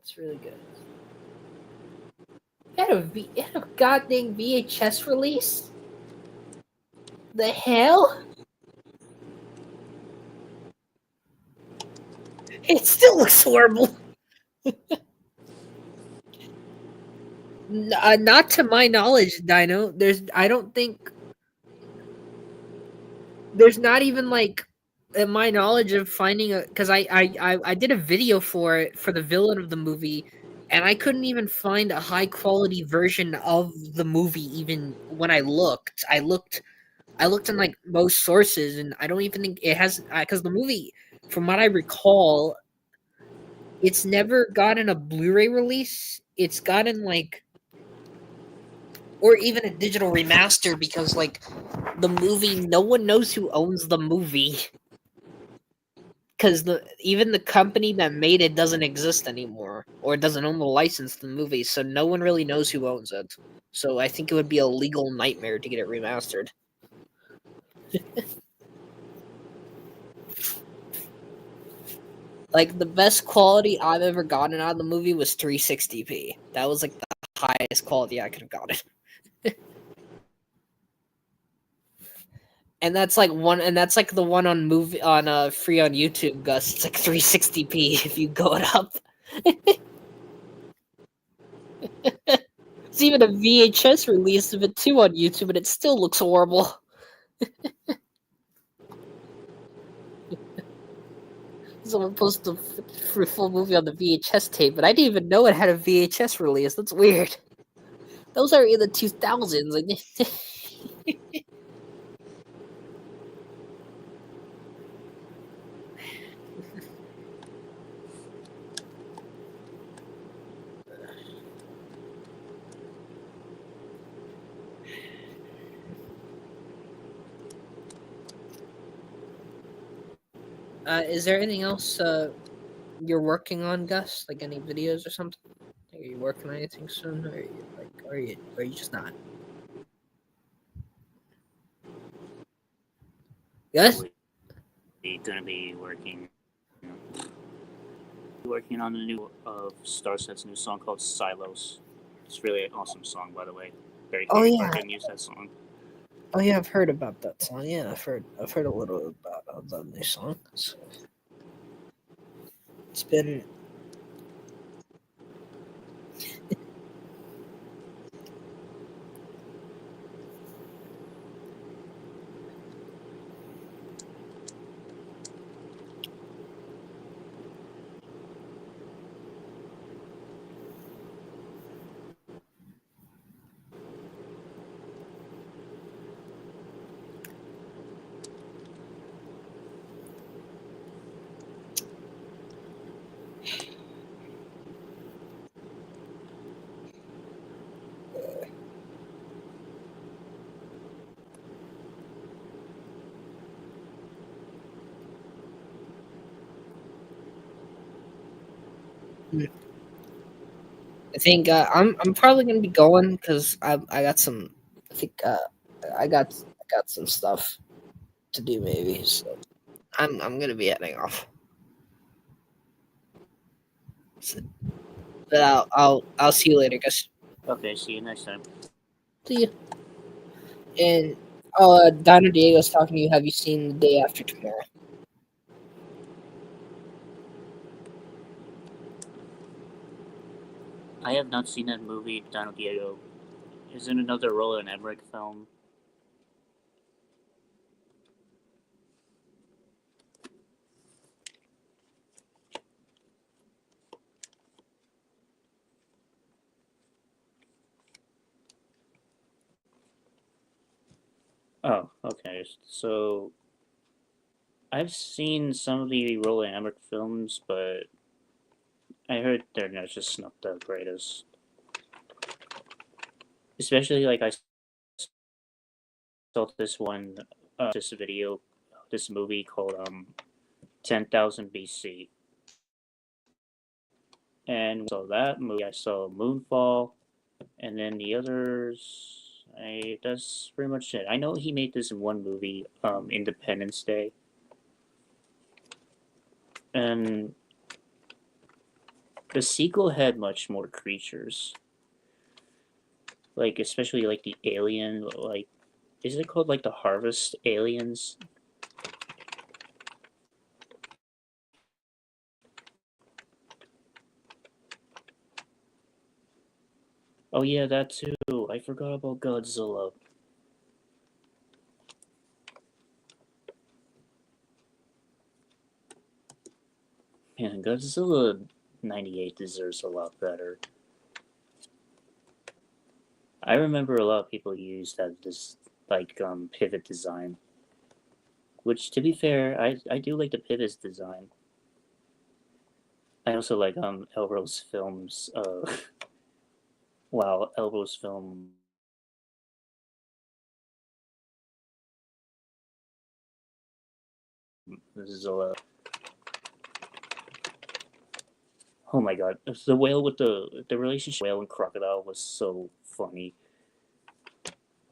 It's really good. It had a goddamn VHS release. The hell? It still looks horrible. Not to my knowledge, Dino. I don't think there's not even like in my knowledge of finding a because I did a video for it for the villain of the movie, and I couldn't even find a high quality version of the movie. Even when I looked in like most sources, and I don't even think it has because the movie, from what I recall, it's never gotten a Blu-ray release. It's gotten like or even a digital remaster because like the movie no one knows who owns the movie because even the company that made it doesn't exist anymore or doesn't own the license to the movie, so no one really knows who owns it. So I think it would be a legal nightmare to get it remastered. Like the best quality I've ever gotten out of the movie was 360p. That was like the highest quality I could have gotten. And that's like the one on movie on free on YouTube, Gus. It's like 360p if you go it up. It's even a VHS release of it too on YouTube, and it still looks horrible. Someone posted the full movie on the VHS tape, but I didn't even know it had a VHS release. That's weird. Those are in the 2000s. Is there anything else you're working on, Gus? Like any videos or something? Are you working on anything soon, or are you just not? Gus? Gonna be working on the new of Starset's new song called Silos. It's really an awesome song, by the way. Very Oh happy yeah. I didn't use that song. Oh yeah, I've heard about that song. Yeah, I've heard a little about that new song. So it's been I think I'm probably gonna be going because I got some. I think I got some stuff to do maybe. So I'm gonna be heading off. So, but I'll see you later, guys. Okay, see you next time. See you. And Dino Diego's talking to you. Have you seen The Day After Tomorrow? I have not seen that movie, Donald Diego. Is it another Roland Emmerich film? Oh, okay. So I've seen some of the Roland Emmerich films, but I heard they're not just not the greatest. Especially like I saw this one, this video, this movie called 10,000 BC, and so that movie I saw Moonfall, and then the others. That's pretty much it. I know he made this in one movie, Independence Day, and the sequel had much more creatures, like especially like the alien, like is it called like the Harvest aliens? Oh yeah, that too. I forgot about Godzilla. Man, Godzilla 98 deserves a lot better. I remember a lot of people used that this like pivot design, which to be fair, I do like the pivot design. I also like Elrose films. Wow, Elrose film. This is a oh my god, the whale with the relationship whale and crocodile was so funny.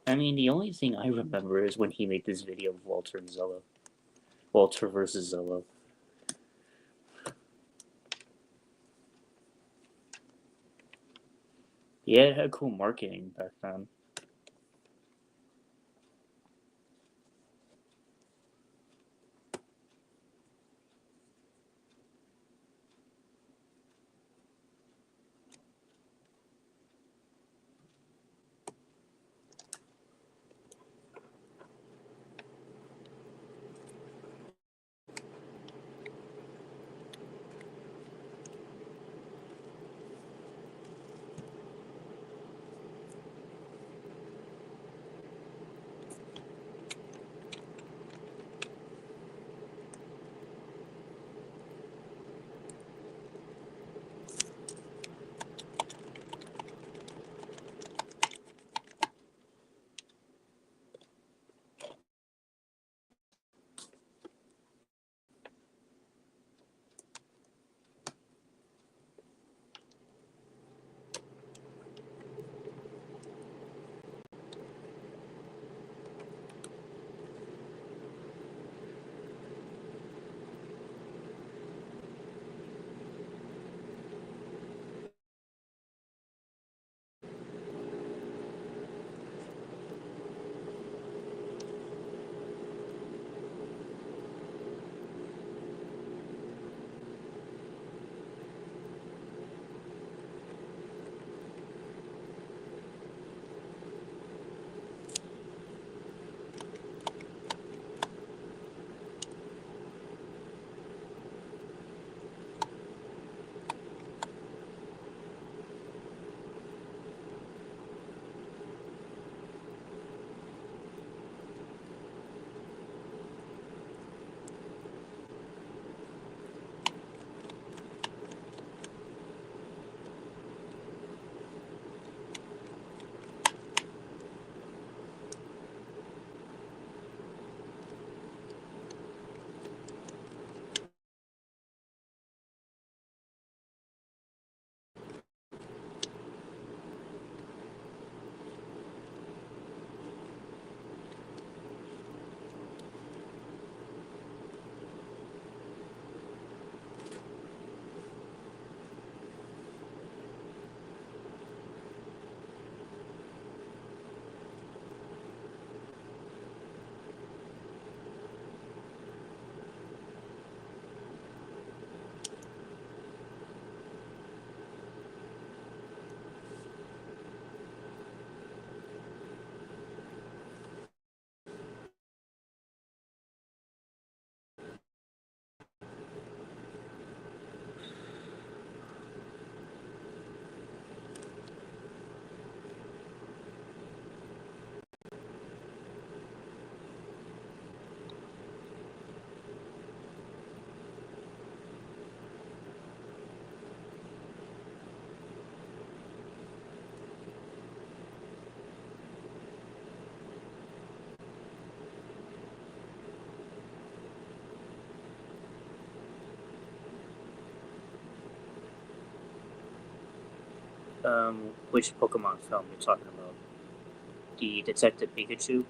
I mean, the only thing I remember is when he made this video of Walter and Zella, Walter versus Zella. Yeah, it had cool marketing back then. Which Pokemon film you're talking about? The Detective Pikachu?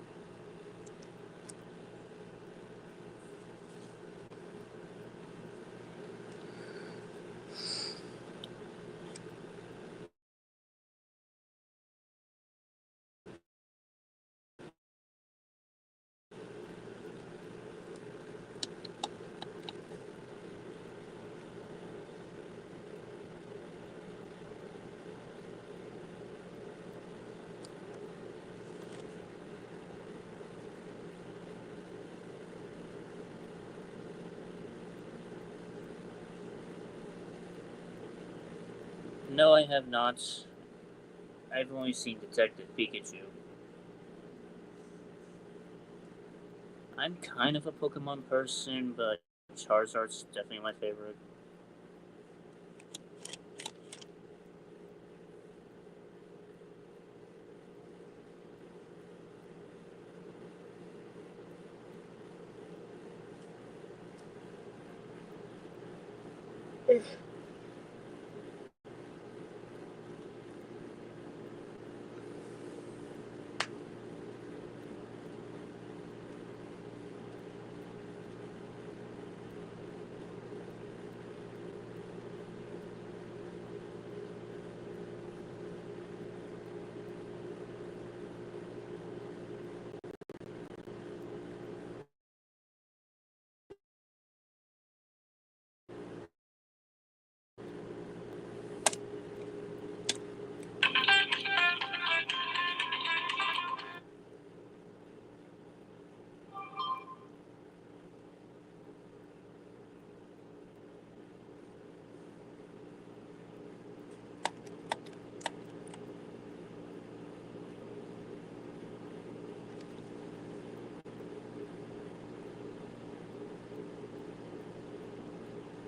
No, I have not. I've only seen Detective Pikachu. I'm kind of a Pokemon person, but Charizard's definitely my favorite.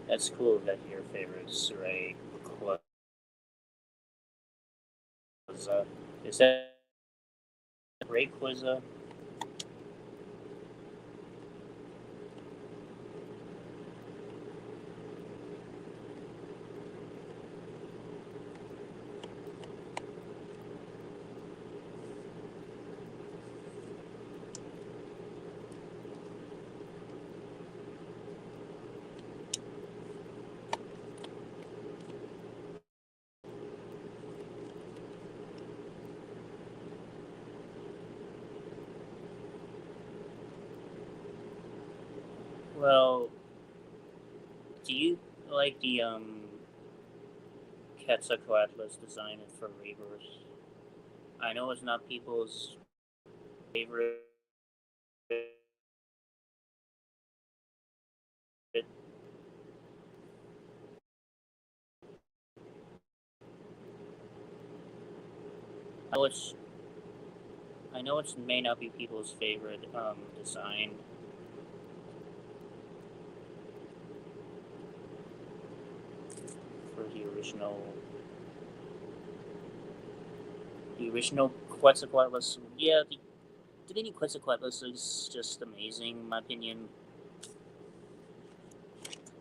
That's cool that your favorite is Rayquaza. Is that Rayquaza? Well, do you like the Quetzalcoatlus design for Rebirth? I know it's not people's favorite. I know it's I know it may not be people's favorite design for the original Quetzalcoatlus. Yeah, the mini Quetzalcoatlus is just amazing, in my opinion.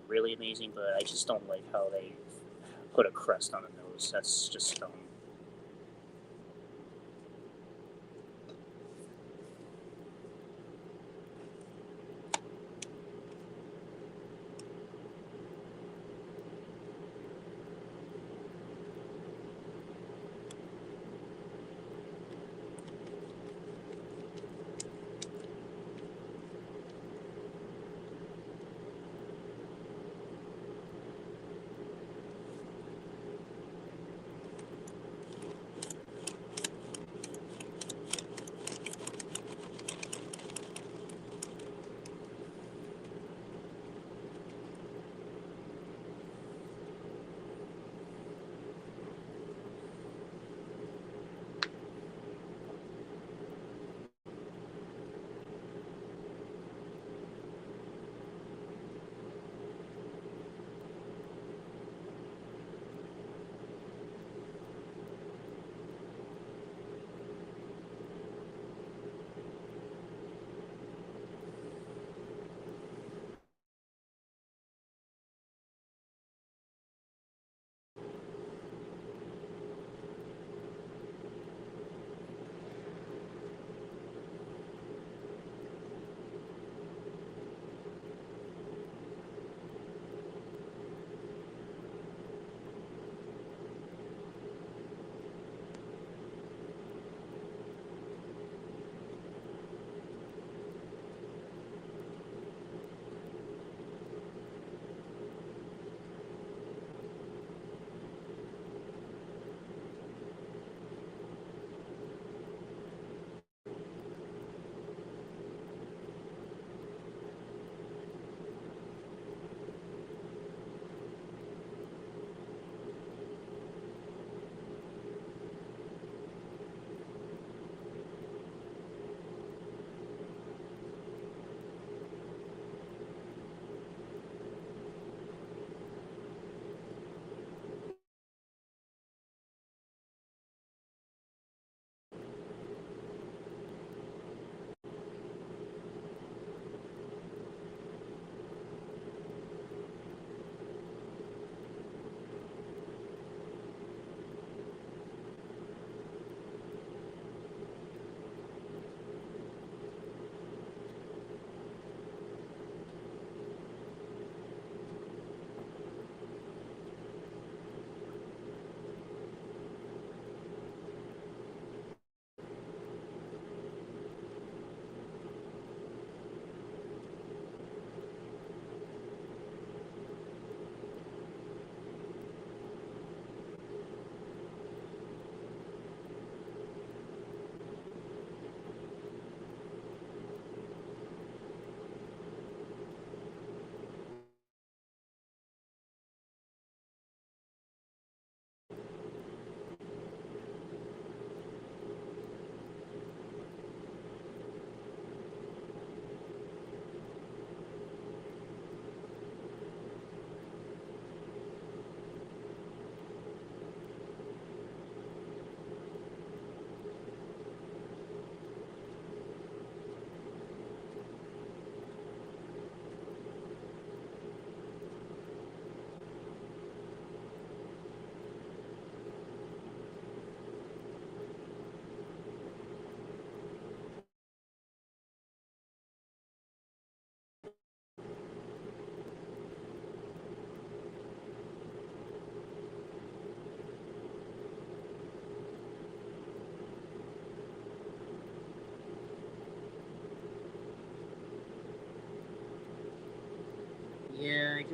Really amazing, but I just don't like how they put a crest on the nose. That's just dumb.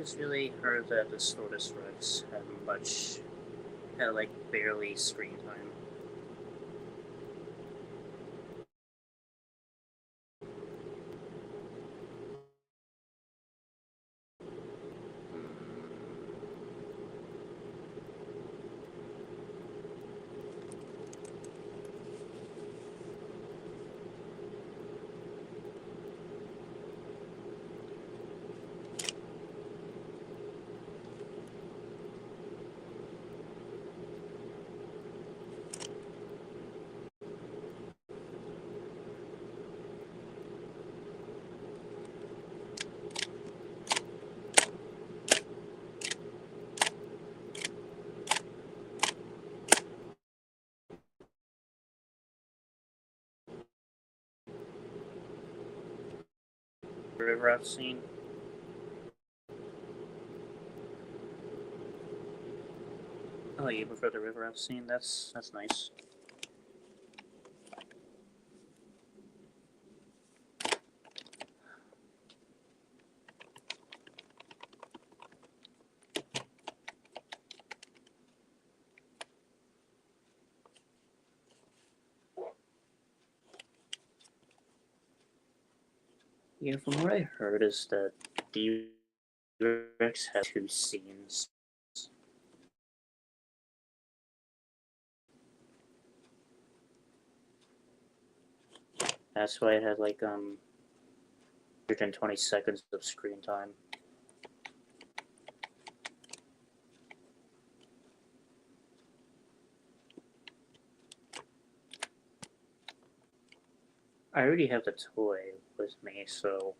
just really heard that the Stotus Rex had like barely screen time. River I've seen. Oh, you prefer the river I've seen? That's nice. Yeah, from what I heard is that the Rex has two scenes. That's why it had like 120 seconds of screen time. I already have the toy with me, so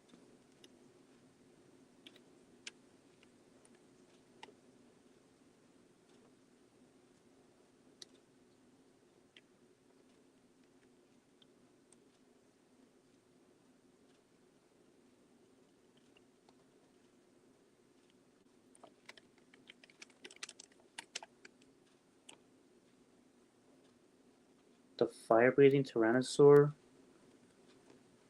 the fire-breathing Tyrannosaur?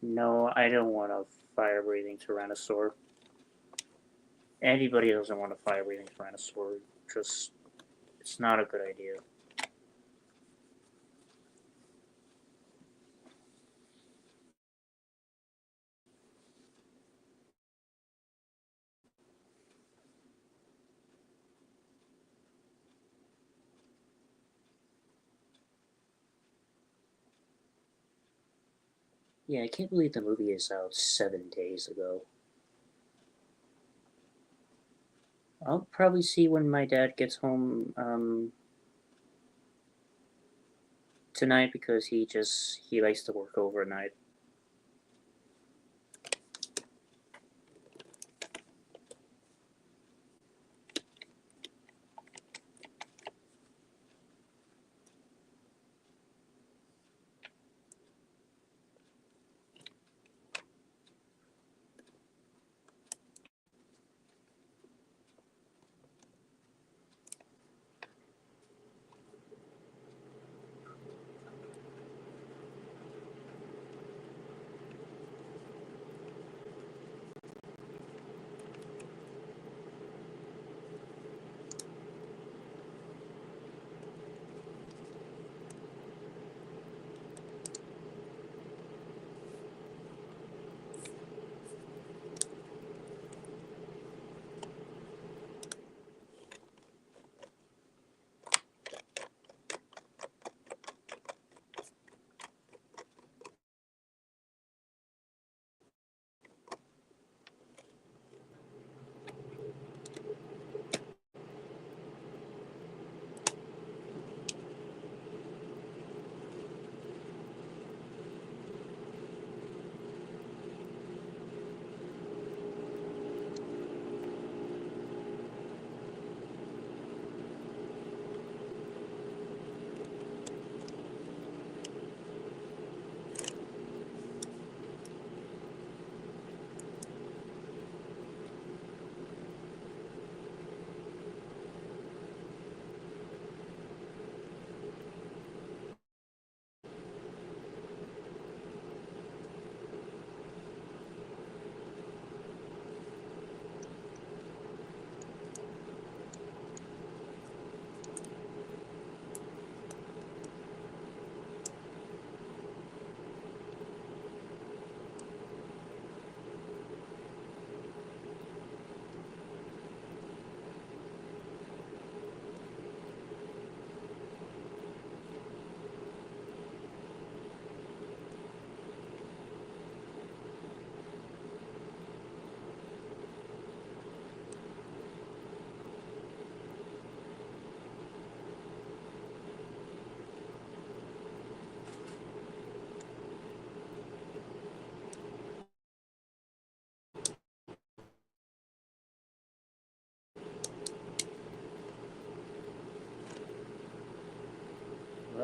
No, I don't want a fire-breathing Tyrannosaur. Anybody doesn't want a fire-breathing Tyrannosaur. Just, it's not a good idea. Yeah, I can't believe the movie is out 7 days ago. I'll probably see when my dad gets home tonight because he likes to work overnight.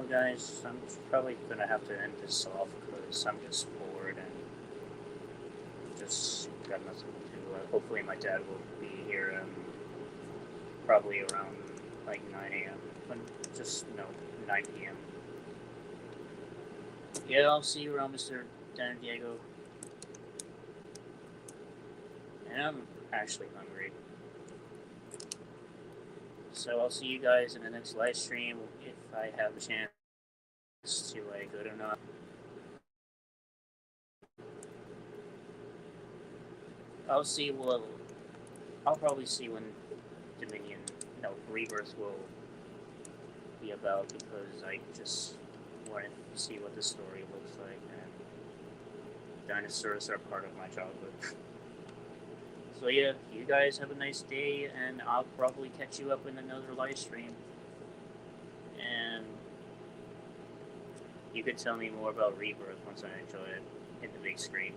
guys, I'm probably gonna have to end this off because I'm just bored and just got nothing to do. Hopefully, my dad will be here probably around like 9 a.m. Just no, 9 p.m. Yeah, I'll see you around, Mr. Dan Diego. And I'm actually hungry. So I'll see you guys in the next live stream if I have a chance to go or not. I'll see. Well, I'll probably see when Dominion, no, Rebirth will be about because I just wanted to see what the story looks like, and dinosaurs are part of my childhood. So yeah, you guys have a nice day, and I'll probably catch you up in another live stream. And you could tell me more about Rebirth once I enjoy it in the big screen.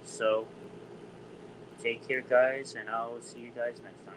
So, take care, guys, and I'll see you guys next time.